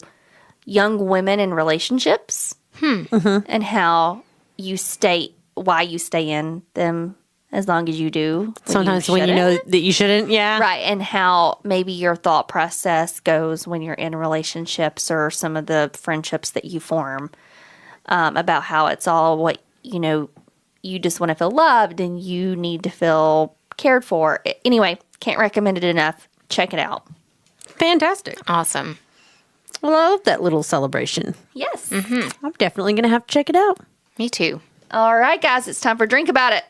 young women in relationships and how why you stay in them as long as you do. Sometimes when you know that you shouldn't, yeah. Right, and how maybe your thought process goes when you're in relationships or some of the friendships that you form, about how it's all what, you just want to feel loved and you need to feel cared for. Anyway, can't recommend it enough. Check it out. Fantastic. Awesome. Well, I love that little celebration. Yes. I'm definitely going to have to check it out. Me too. All right, guys, it's time for Drink About It.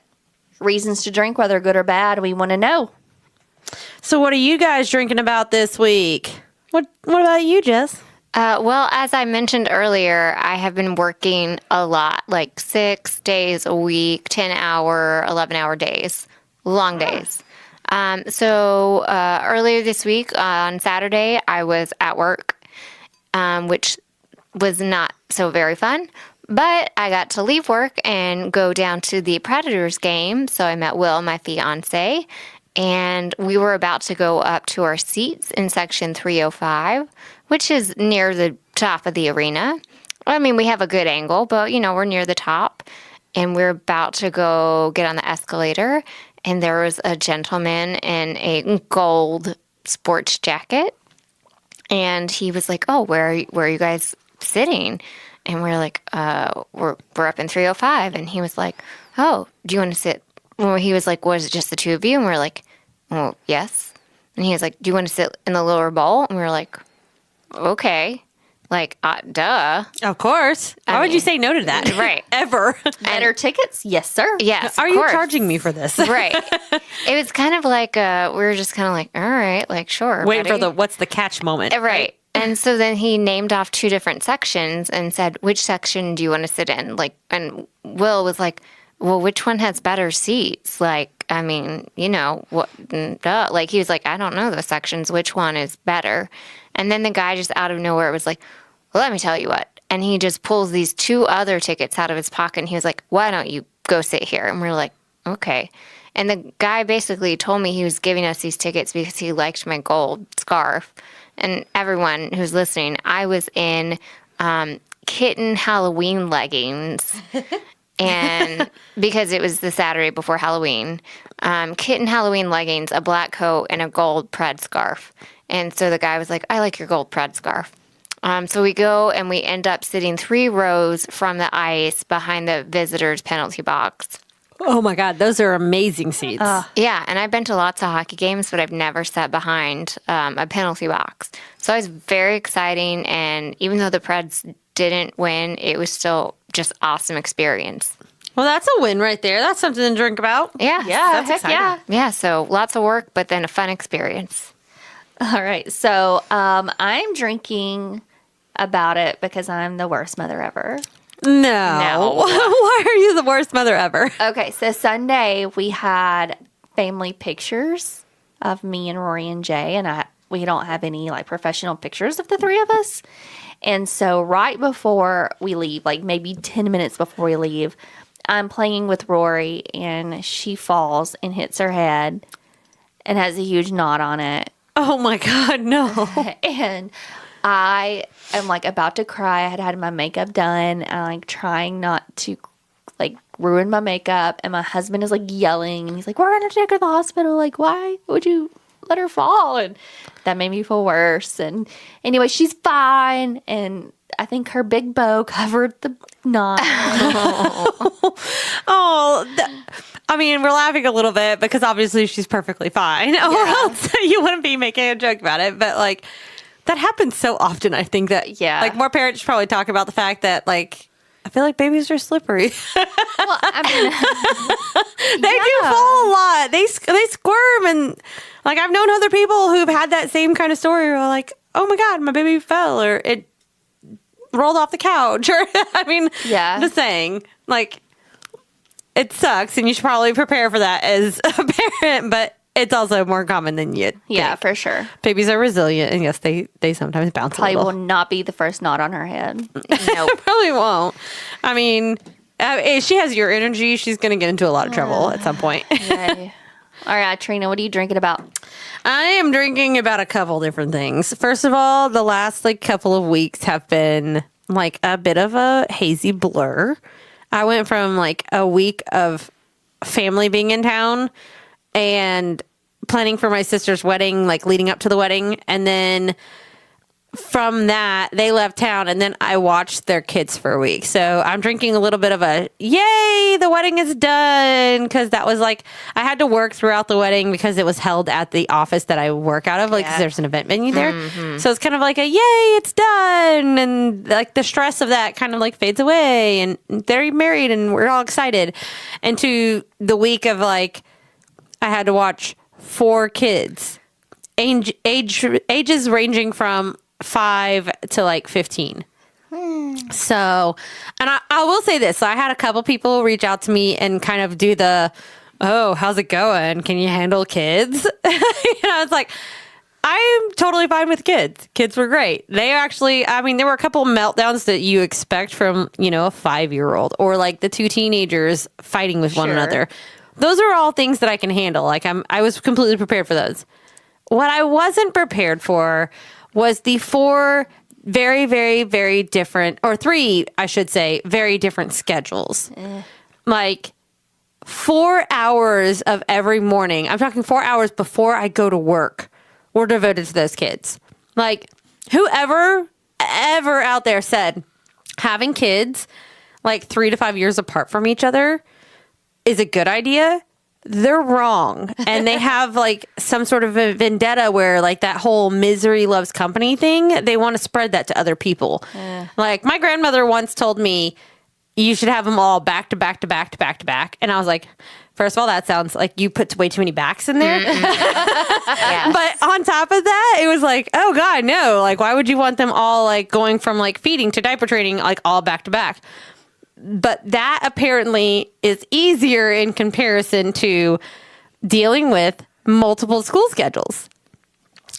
Reasons to drink, whether good or bad, we want to know. So what are you guys drinking about this week? What about you, Jess? Well, as I mentioned earlier, I have been working a lot, like 6 days a week, 10-hour, 11-hour days, long days. So earlier this week on Saturday, I was at work, which was not so very fun. But I got to leave work and go down to the Predators game. So I met Will, my fiance, and we were about to go up to our seats in section 305, which is near the top of the arena. I mean, we have a good angle, but, we're near the top. And we're about to go get on the escalator, and there was a gentleman in a gold sports jacket. And he was like, "Oh, where are you guys sitting?" And we're like, we're up in 305. And he was like, "Oh, do you want to sit?" Well, he was like, "Was it just the two of you?" And we're like, "Well, yes." And he was like, "Do you want to sit in the lower bowl?" And we were like, "Okay." Like, duh. Of course. Why would you say no to that? Right. Ever. Better tickets? Yes, sir. Yes, Are of you course. charging me for this? Right. It was kind of like, we were just kind of like, all right, like, sure. Waiting for buddy. what's the catch moment. Right. And so then he named off 2 different sections and said, "Which section do you want to sit in?" Like, and Will was like, "Well, which one has better seats?" Like, I mean, what, duh. Like, he was like, "I don't know the sections. Which one is better?" And then the guy just out of nowhere was like, "Well, let me tell you what." And he just pulls these 2 other tickets out of his pocket, and he was like, "Why don't you go sit here?" And we're like, "Okay." And the guy basically told me he was giving us these tickets because he liked my gold scarf. And everyone who's listening, I was in kitten Halloween leggings. And because it was the Saturday before Halloween, kitten Halloween leggings, a black coat, and a gold Pred scarf. And so the guy was like, "I like your gold Pred scarf." So we go and we end up sitting 3 rows from the ice behind the visitors' penalty box. Oh my God, those are amazing seats. Yeah, and I've been to lots of hockey games, but I've never sat behind a penalty box. So it was very exciting, and even though the Preds didn't win, it was still just awesome experience. Well, that's a win right there. That's something to drink about. Yeah. Yeah, That's heck exciting. yeah. Yeah, so lots of work, but then a fun experience. All right. So I'm drinking about it because I'm the worst mother ever. No. Why are you the worst mother ever? Okay, so Sunday we had family pictures of me and Rory and Jay, and we don't have any like professional pictures of the 3 of us. And so right before we leave, like maybe 10 minutes before we leave, I'm playing with Rory, and she falls and hits her head and has a huge knot on it. Oh my God, no. And I am like about to cry. I had my makeup done and like trying not to like ruin my makeup. And my husband is like yelling, and he's like, "We're going to take her to the hospital. Like, why would you let her fall?" And that made me feel worse. And anyway, she's fine. And I think her big bow covered the knot. I mean, we're laughing a little bit because obviously she's perfectly fine. Or else you wouldn't be making a joke about it. But like, that happens so often. I think that like more parents probably talk about the fact that like I feel like babies are slippery. Well, I mean, They do fall a lot. They squirm, and like I've known other people who've had that same kind of story. Where like, "Oh my God, my baby fell," or it rolled off the couch, or I mean, just saying, like, it sucks, and you should probably prepare for that as a parent, but it's also more common than you think. for sure. Babies are resilient, and yes, they sometimes bounce Probably a little. will not be the first knot on her head. Nope. Probably won't. I mean, if she has your energy, she's going to get into a lot of trouble at some point. Yay. All right, Trina, what are you drinking about? I am drinking about a couple different things. First of all, the last like couple of weeks have been like a bit of a hazy blur. I went from like a week of family being in town and planning for my sister's wedding, like leading up to the wedding. And then from that, they left town, and then I watched their kids for a week. So I'm drinking a little bit of a yay, the wedding is done. Because that was like, I had to work throughout the wedding because it was held at the office that I work out of, like, 'cause there's an event venue there. So it's kind of like a yay, it's done. And like the stress of that kind of like fades away, and they're married and we're all excited. And to the week of like, I had to watch 4 kids, ages ranging from 5 to like 15. So, and I will say this. So I had a couple people reach out to me and kind of do the, "Oh, how's it going? Can you handle kids?" It's like, I'm totally fine with kids. Kids were great. They actually, I mean, there were a couple meltdowns that you expect from, a 5-year-old or like the two teenagers fighting with one another. Those are all things that I can handle. Like I was completely prepared for those. What I wasn't prepared for was the 4 very, very, very different, or 3, I should say, very different schedules. Like 4 hours of every morning. I'm talking 4 hours before I go to work were devoted to those kids. Like whoever ever out there said having kids like 3 to 5 years apart from each other is a good idea, they're wrong. And they have like some sort of a vendetta where like that whole misery loves company thing, they want to spread that to other people. Like my grandmother once told me, you should have them all back to back to back to back to back. And I was like, first of all, that sounds like you put way too many backs in there. But on top of that, it was like, oh God, no. Like, why would you want them all like going from like feeding to diaper training, like all back to back? But that apparently is easier in comparison to dealing with multiple school schedules.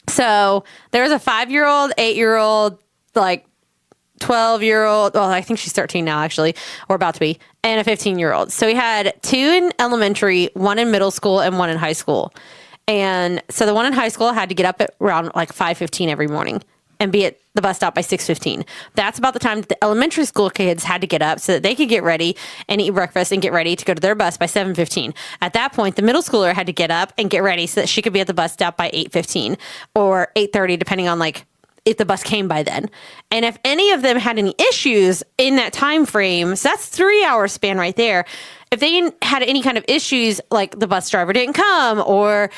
So there was a 5-year-old, 8-year-old, like 12-year-old. Well, I think she's 13 now, actually, or about to be, and a 15-year-old. So we had 2 in elementary, 1 in middle school, and 1 in high school. And so the one in high school had to get up at around like 5:15 every morning and be at the bus stop by 6:15. That's about the time that the elementary school kids had to get up so that they could get ready and eat breakfast and get ready to go to their bus by 7:15. At that point, the middle schooler had to get up and get ready so that she could be at the bus stop by 8:15 or 8:30, depending on like if the bus came by then. And if any of them had any issues in that time frame, so that's 3-hour span right there. If they had any kind of issues, like the bus driver didn't come or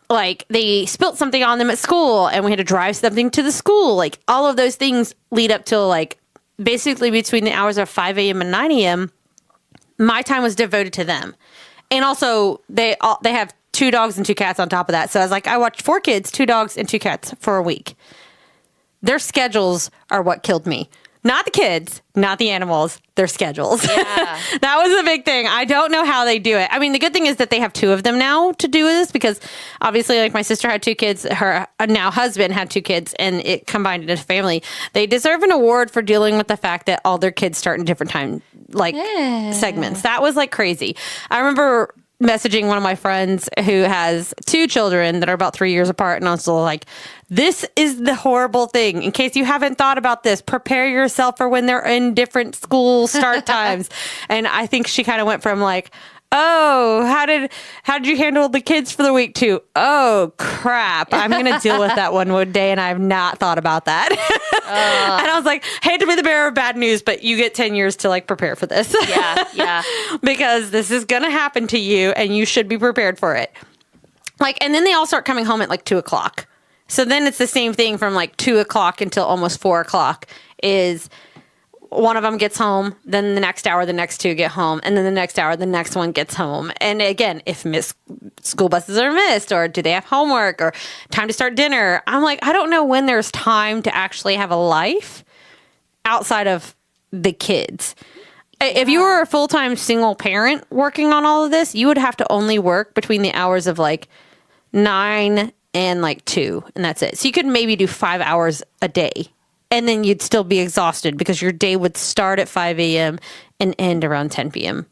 like they spilt something on them at school and we had to drive something to the school, like all of those things lead up till like basically between the hours of 5 a.m. and 9 a.m. my time was devoted to them. And also they have 2 dogs and 2 cats on top of that. So I was like, I watched 4 kids, 2 dogs and 2 cats for a week. Their schedules are what killed me. Not the kids, not the animals, their schedules. Yeah. That was a big thing. I don't know how they do it. I mean, the good thing is that they have 2 of them now to do this because obviously like my sister had 2 kids, her now husband had 2 kids and it combined into a family. They deserve an award for dealing with the fact that all their kids start in different time like segments. That was like crazy. I remember messaging one of my friends who has 2 children that are about 3 years apart. And I was like, this is the horrible thing. In case you haven't thought about this, prepare yourself for when they're in different school start times. And I think she kind of went from like, oh, how did you handle the kids for the week to, oh crap, I'm going to deal with that one day. And I have not thought about that. And I was like, hate to be the bearer of bad news, but you get 10 years to like prepare for this. Yeah. Because this is going to happen to you and you should be prepared for it. Like, and then they all start coming home at like 2:00. So then it's the same thing from like 2:00 until almost 4:00 is one of them gets home, then the next hour, the next 2 get home, and then the next hour, the next one gets home. And again, if school buses are missed or do they have homework or time to start dinner, I'm like, I don't know when there's time to actually have a life outside of the kids. If you were a full-time single parent working on all of this, you would have to only work between the hours of like 9 and like 2, and that's it. So you could maybe do 5 hours a day, and then you'd still be exhausted because your day would start at 5 a.m. and end around 10 p.m.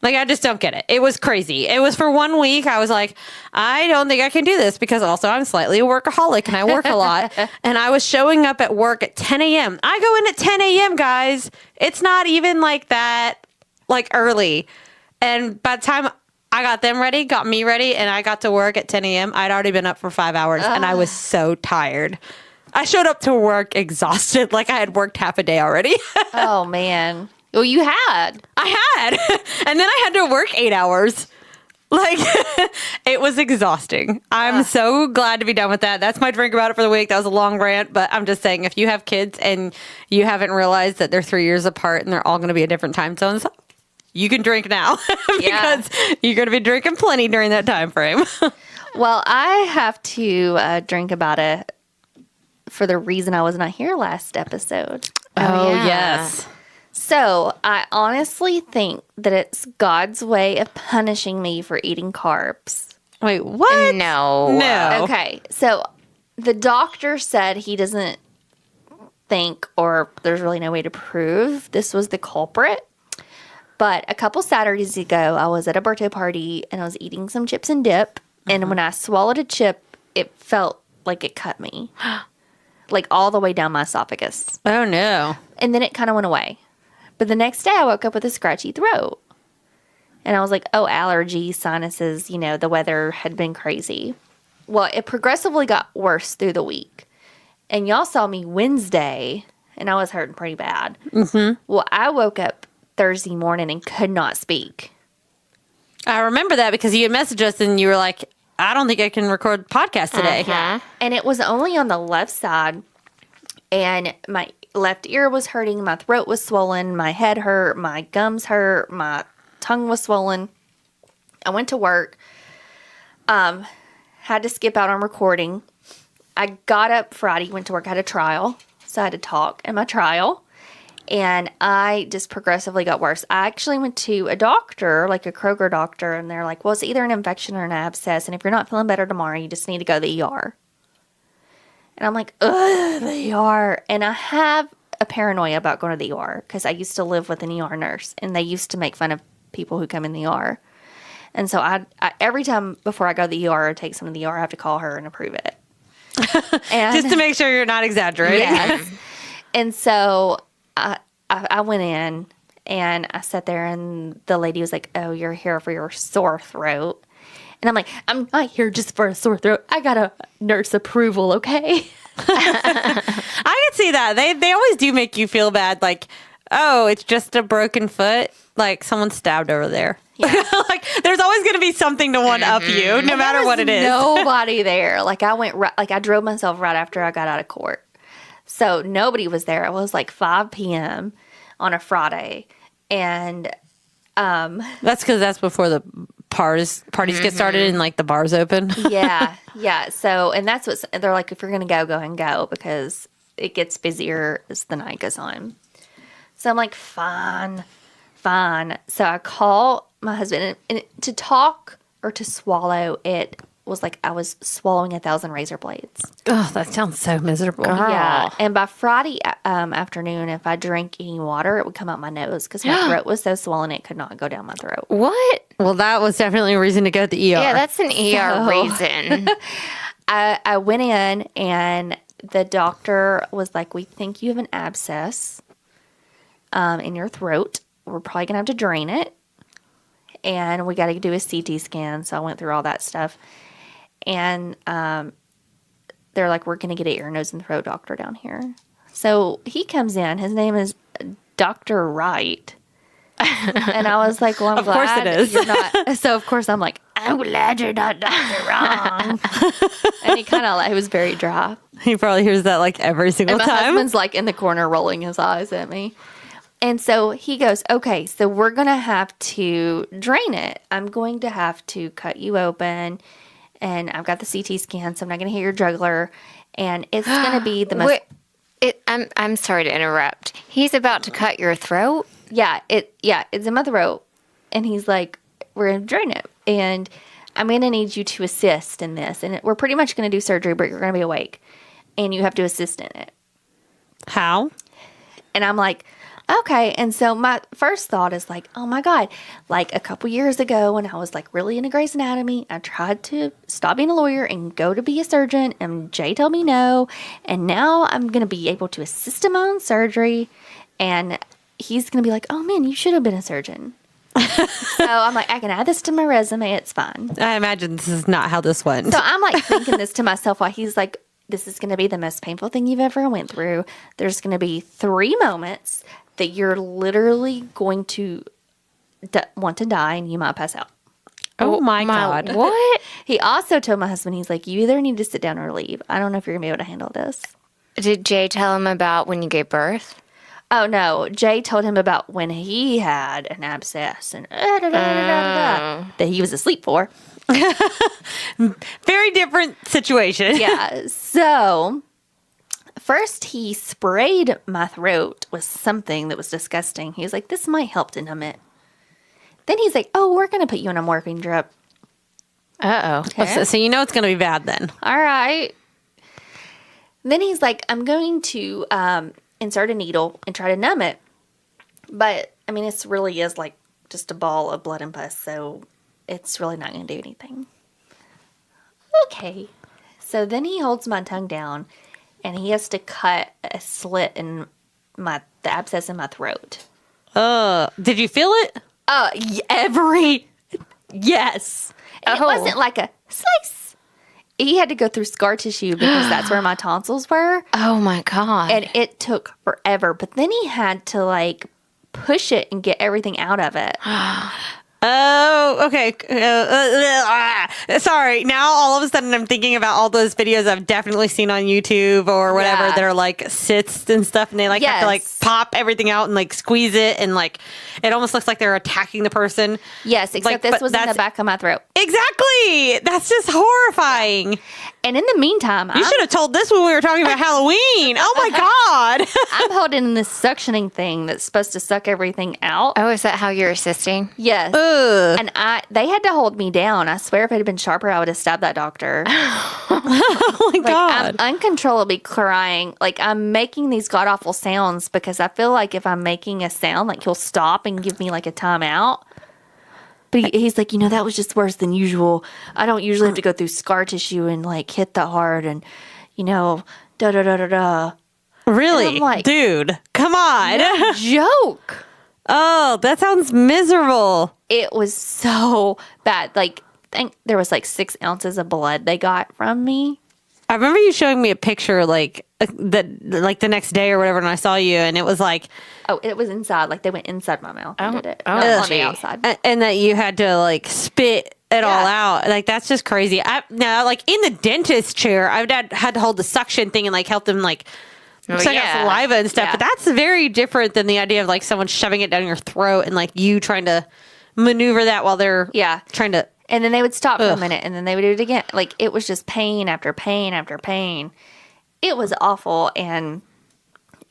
Like, I just don't get it. It was crazy. It was for 1 week. I was like, I don't think I can do this because also I'm slightly a workaholic and I work a lot. And I was showing up at work at 10 a.m. I go in at 10 a.m., guys. It's not even like that, like early. And by the time I got them ready, got me ready, and I got to work at 10 a.m., I'd already been up for 5 hours and I was so tired. I showed up to work exhausted, like I had worked half a day already. Oh, man. Well, you had. I had. And then I had to work 8 hours. Like, it was exhausting. I'm so glad to be done with that. That's my drink about it for the week. That was a long rant, but I'm just saying, if you have kids and you haven't realized that they're 3 years apart and they're all going to be at different time zones, you can drink now because you're going to be drinking plenty during that time frame. Well, I have to drink about it for the reason I was not here last episode. Oh, yes. So I honestly think that it's God's way of punishing me for eating carbs. Wait, what? No. Okay, so the doctor said he doesn't think, or there's really no way to prove this was the culprit. But a couple Saturdays ago, I was at a birthday party and I was eating some chips and dip. And when I swallowed a chip, it felt like it cut me, like all the way down my esophagus. Oh, no. And then it kind of went away. But the next day, I woke up with a scratchy throat. And I was like, oh, allergies, sinuses, the weather had been crazy. Well, it progressively got worse through the week. And y'all saw me Wednesday, and I was hurting pretty bad. Mm-hmm. Well, I woke up Thursday morning and could not speak. I remember that because you had messaged us and you were like, I don't think I can record podcast today. Uh-huh. And it was only on the left side. And my left ear was hurting. My throat was swollen. My head hurt. My gums hurt. My tongue was swollen. I went to work. Had to skip out on recording. I got up Friday, went to work, had a trial. So I had to talk in my trial. And I just progressively got worse. I actually went to a doctor, like a Kroger doctor, and they're like, well, it's either an infection or an abscess. And if you're not feeling better tomorrow, you just need to go to the ER. And I'm like, ugh, the ER. And I have a paranoia about going to the ER because I used to live with an ER nurse, and they used to make fun of people who come in the ER. And so I every time before I go to the ER or take someone to the ER, I have to call her and approve it. And, Just to make sure you're not exaggerating. yes. And so I went in and I sat there and the lady was like, oh, you're here for your sore throat. And I'm like, I'm not here just for a sore throat. I got a nurse approval, okay? I can see that. They always do make you feel bad. Like, oh, it's just a broken foot. Like someone stabbed over there. Yeah. Like there's always going to be something to one up you, no matter what it is. Nobody there. Like I drove myself right after I got out of court. So nobody was there. It was like 5 p.m. on a Friday. And that's because that's before the parties get started and like the bars open. yeah. So, and that's what they're like, if you're going to go ahead and go because it gets busier as the night goes on. So I'm like, fine. So I call my husband and to talk or to swallow, it was like I was swallowing 1,000 razor blades. Oh, that sounds so miserable. Yeah. And by Friday afternoon, if I drank any water, it would come out my nose because my throat was so swollen it could not go down my throat. What? Well, that was definitely a reason to go to the ER. Yeah, that's an ER reason. I went in and the doctor was like, we think you have an abscess in your throat. We're probably going to have to drain it. And we got to do a CT scan. So I went through all that stuff. And they're like, we're going to get an ear, nose, and throat doctor down here. So he comes in. His name is Dr. Wright. And I was like, well, I'm glad course it is. you're not. So, of course, I'm like, I'm glad you're not Dr. Wrong. And he was very dry. He probably hears that like every single And my time. husband's like in the corner rolling his eyes at me. And so he goes, okay, so we're going to have to drain it. I'm going to have to cut you open. And I've got the CT scan, so I'm not going to hit your jugular. And it's going to be the most... I'm sorry to interrupt. He's about to cut your throat? Yeah, it's in my throat. And he's like, we're going to drain it. And I'm going to need you to assist in this. And we're pretty much going to do surgery, but you're going to be awake. And you have to assist in it. How? And I'm like... okay, and so my first thought is like, oh my God, like a couple years ago when I was like really into Grey's Anatomy, I tried to stop being a lawyer and go to be a surgeon, and Jay told me no, and now I'm going to be able to assist in my own surgery, and he's going to be like, oh man, you should have been a surgeon. So I'm like, I can add this to my resume, it's fine. I imagine this is not how this went. So I'm like thinking this to myself while he's like, this is going to be the most painful thing you've ever went through. There's going to be 3 moments that you're literally going to want to die and you might pass out. Oh my God. What? He also told my husband, he's like, you either need to sit down or leave. I don't know if you're going to be able to handle this. Did Jay tell him about when you gave birth? Oh, no. Jay told him about when he had an abscess and that he was asleep for. Very different situation. Yeah. So... first, he sprayed my throat with something that was disgusting. He was like, this might help to numb it. Then he's like, oh, we're going to put you on a morphine drip. Uh-oh. Okay. So you know it's going to be bad then. All right. Then he's like, I'm going to insert a needle and try to numb it. But, I mean, it really is like just a ball of blood and pus, so it's really not going to do anything. Okay. So then he holds my tongue down, and he has to cut a slit in the abscess in my throat. Did you feel it? Yes. And It wasn't like a slice. He had to go through scar tissue because that's where my tonsils were. Oh, my God. And it took forever. But then he had to like push it and get everything out of it. Oh, okay. Sorry. Now all of a sudden I'm thinking about all those videos I've definitely seen on YouTube or whatever Yeah. that are like sits and stuff, and they like have to like Yes. pop everything out and like squeeze it, and like it almost looks like they're attacking the person. Yes, except Like, this but was in the that's- back of my throat. Exactly. That's just horrifying. And in the meantime, You should have told this when we were talking about Halloween. Oh my God. I'm holding this suctioning thing that's supposed to suck everything out. Oh, is that how you're assisting? Yes. Ugh. And they had to hold me down. I swear if it had been sharper, I would have stabbed that doctor. Oh my Like, God. I'm uncontrollably crying. Like, I'm making these god awful sounds because I feel like if I'm making a sound, like he'll stop and give me like a timeout. But he's like, that was just worse than usual. I don't usually have to go through scar tissue and like hit that hard and, da da da da da. Really? I'm like- Dude, come on. Joke. Oh, that sounds miserable. It was so bad. Like, I think there was like 6 ounces of blood they got from me. I remember you showing me a picture like the next day or whatever, and I saw you, and it was like, Oh, it was inside. Like, they went inside my mouth and did it. oh, Not on gee. the outside. and that you had to like spit it all out. Like, that's just crazy. Now, like in the dentist chair, I've had to hold the suction thing and like help them like suck out yeah. saliva and stuff. Yeah. But that's very different than the idea of like someone shoving it down your throat and like you trying to maneuver that while they're Yeah. trying to. And then they would stop for a Ugh. minute and then they would do it again. Like, it was just pain after pain after pain. It was awful. And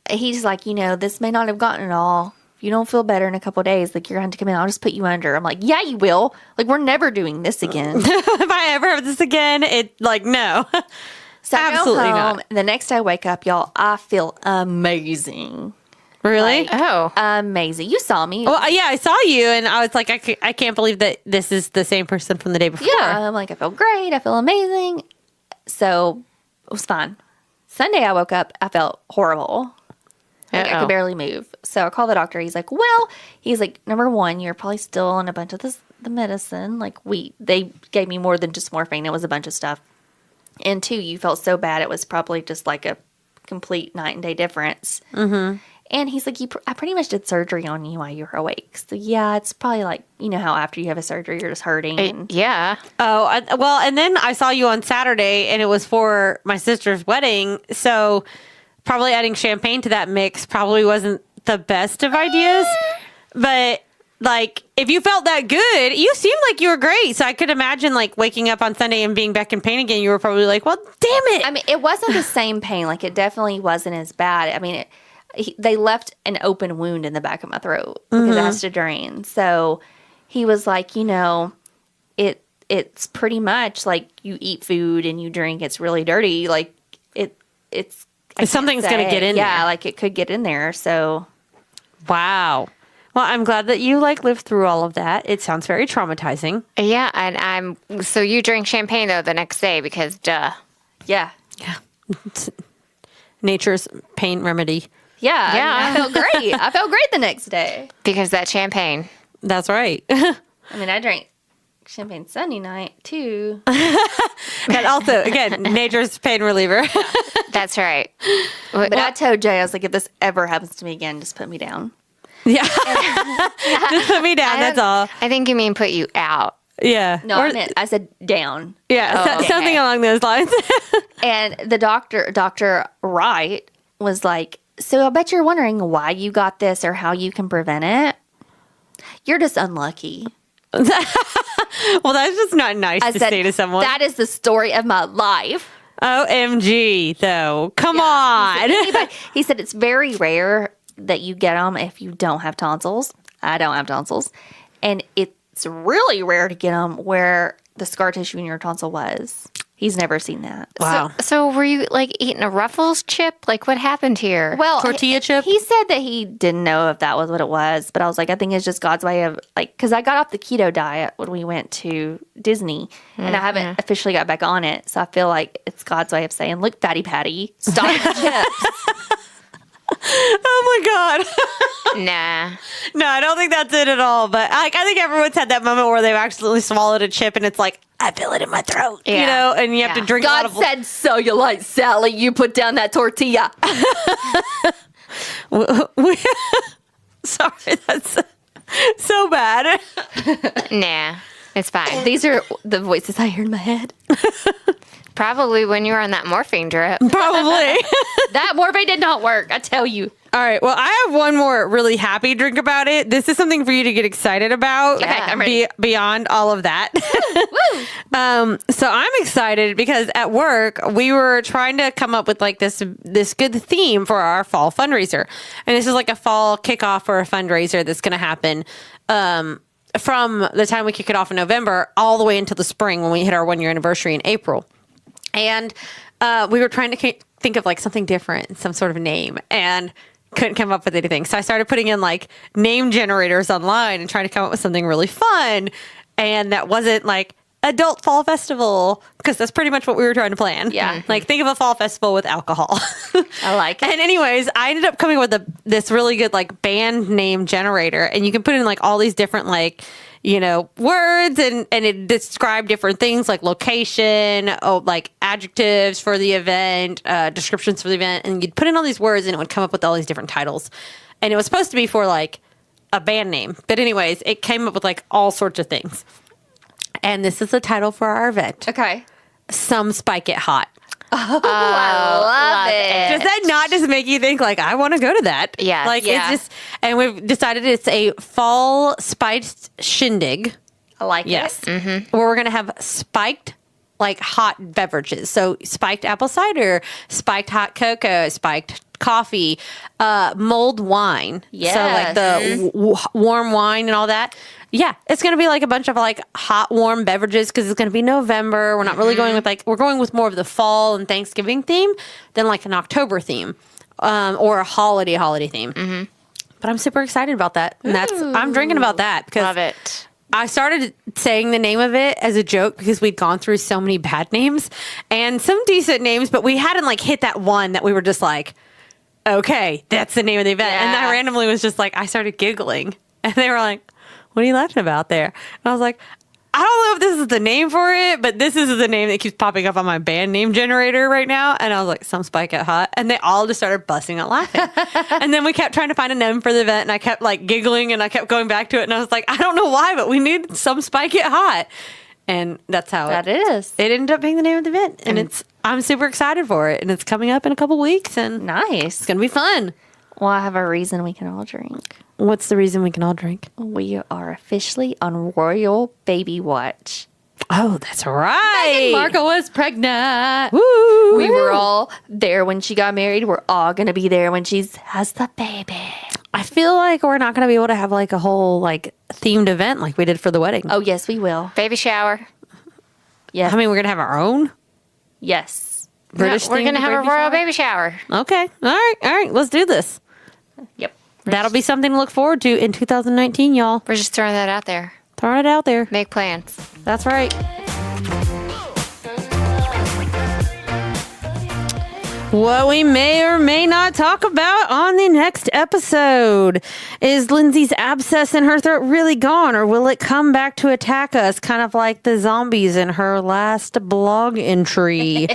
he's like, this may not have gotten it all. If you don't feel better in a couple of days, like, you're going to have to come in. I'll just put you under. I'm like, yeah, you will. Like, we're never doing this again. If I ever have this again, no. So I go Absolutely home. not. The next day I wake up, y'all, I feel amazing. Really? Like, Oh. amazing. You saw me. Well, yeah, I saw you, and I was like, I can't believe that this is the same person from the day before. Yeah, I'm like, I feel great. I feel amazing. So it was fine. Sunday, I woke up. I felt horrible. Like, I Uh-oh. could barely move. So I called the doctor. He's like, number one, you're probably still on a bunch of the medicine. Like, they gave me more than just morphine. It was a bunch of stuff. And 2, you felt so bad. It was probably just like a complete night and day difference. Mm-hmm. And he's like, I pretty much did surgery on you while you were awake. So yeah, it's probably like, how after you have a surgery, you're just hurting. And Yeah. Oh, well, and then I saw you on Saturday, and it was for my sister's wedding. So probably adding champagne to that mix probably wasn't the best of ideas. But like, if you felt that good, you seemed like you were great. So I could imagine like waking up on Sunday and being back in pain again. You were probably like, well, damn it. I mean, it wasn't the same pain. Like, it definitely wasn't as bad. I mean, they left an open wound in the back of my throat because it has to drain. So he was like, it's pretty much like you eat food and you drink. It's really dirty. Like, it's I can't Something's gonna say. get in Yeah, there. like it could get in there. So Wow. Well, I'm glad that you like lived through all of that. It sounds very traumatizing. Yeah, and so you drink champagne though the next day because duh. yeah, Nature's pain remedy. yeah, Yeah. I felt great. I felt great the next day. Because that champagne. That's right. I mean, I drank champagne Sunday night too. And also, again, nature's pain reliever. That's right. But I told Jay, I was like, if this ever happens to me again, just put me down. Yeah. Just put me down. That's all. I think you mean put you out. Yeah. No, I said down. Yeah. Oh, okay. Something along those lines. And the Dr. Wright, was like, so I bet you're wondering why you got this or how you can prevent it. You're just unlucky. Well, that's just not nice I to said, say to someone. that is the story of my life. OMG, though. Come He on. said, he said it's very rare that you get them if you don't have tonsils. I don't have tonsils. And it's really rare to get them where the scar tissue in your tonsil was. He's never seen that. Wow. So were you like eating a Ruffles chip? Like what happened here? Well, Tortilla chip? He said that he didn't know if that was what it was, but I was like, I think it's just God's way of like, because I got off the keto diet when we went to Disney, and I haven't officially got back on it. So I feel like it's God's way of saying, look, Fatty Patty, stop the chips. Oh my God. Nah. No, I don't think that's it at all. But I think everyone's had that moment where they've accidentally swallowed a chip and it's like, I feel it in my throat, you Yeah. know, and you have to drink a lot God of said, cellulite, Sally, you put down that tortilla. Sorry, that's so bad. Nah. It's fine. These are the voices I hear in my head. Probably when you were on that morphine drip. Probably. That morphine did not work, I tell you. All right. Well, I have one more really happy drink about it. This is something for you to get excited about. Okay, I'm ready. Beyond all of that. So I'm excited because at work we were trying to come up with like this good theme for our fall fundraiser, and this is like a fall kickoff for a fundraiser that's going to happen from the time we kick it off in November all the way until the spring when we hit our 1-year anniversary in April. And we were trying to think of like something different, some sort of name, and couldn't come up with anything. So I started putting in like name generators online and trying to come up with something really fun. And that wasn't like adult fall festival, because that's pretty much what we were trying to plan. Yeah. Like think of a fall festival with alcohol. I like it. And anyways, I ended up coming with this really good like band name generator, and you can put in like all these different like, you know, words, and it described different things like location, like adjectives for the event, descriptions for the event, and you'd put in all these words and it would come up with all these different titles. And it was supposed to be for like a band name. But anyways, it came up with like all sorts of things. And this is the title for our event. Okay. Some Spike It Hot. I love it. Does that not just make you think like I want to go to that? Yeah. Like Yeah. it's just, and we've decided it's a fall spiced shindig. I like Yes. it. Where we're going to have spiked like hot beverages. So spiked apple cider, spiked hot cocoa, spiked coffee, mulled wine. Yes. So like the warm wine and all that. Yeah, it's going to be like a bunch of like hot, warm beverages because it's going to be November. We're not really going with like, we're going with more of the fall and Thanksgiving theme than like an October theme or a holiday theme. But I'm super excited about that. And I'm drinking about that because Love it. I started saying the name of it as a joke because we'd gone through so many bad names and some decent names, but we hadn't like hit that one that we were just like, okay, that's the name of the event. And I randomly was just like, I started giggling and they were like, what are you laughing about there? And I was like, I don't know if this is the name for it, but this is the name that keeps popping up on my band name generator right now. And I was like, Some Spike It Hot. And they all just started busting out laughing. And then we kept trying to find a name for the event and I kept like giggling and I kept going back to it. And I was like, I don't know why, but we need Some Spike It Hot. And that's how That is. it ended up being the name of the event. And I'm super excited for it. And it's coming up in a couple weeks and Nice. it's going to be fun. Well, I have a reason we can all drink. What's the reason we can all drink? We are officially on Royal Baby Watch. Oh, that's right. Marco was pregnant. Woo. We were all there when she got married. We're all going to be there when she has the baby. I feel like we're not going to be able to have like a whole like themed event like we did for the wedding. Oh, yes, we will. Baby shower. Yes. I mean, we're going to have our own Yes. British We're going to themed have a baby royal shower? baby shower. Okay. All right. Let's do this. Yep. That'll be something to look forward to in 2019, y'all. We're just throwing that out there. Throwing it out there. Make plans. That's right. What we may or may not talk about on the next episode. Is Lindsey's abscess in her throat really gone, or will it come back to attack us, kind of like the zombies in her last blog entry?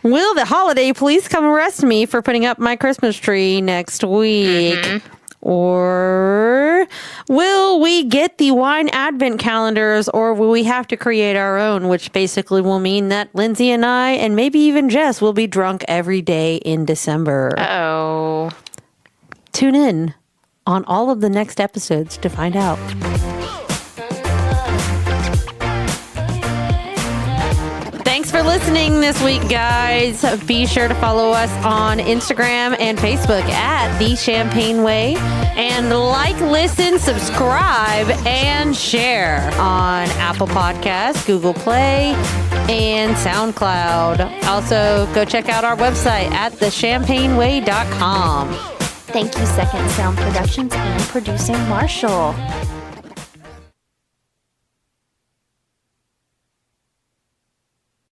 Will the holiday police come arrest me for putting up my Christmas tree next week? Or will we get the wine advent calendars, or will we have to create our own, which basically will mean that Lindsey and I, and maybe even Jess, will be drunk every day in December. Oh. Tune in on all of the next episodes to find out. Thanks for for listening this week, guys. Be sure to follow us on Instagram and Facebook at The Champagne Way. And like, listen, subscribe, and share on Apple Podcasts, Google Play, and SoundCloud. Also, go check out our website at thechampagneway.com. Thank you, Second Sound Productions and producer Marshall.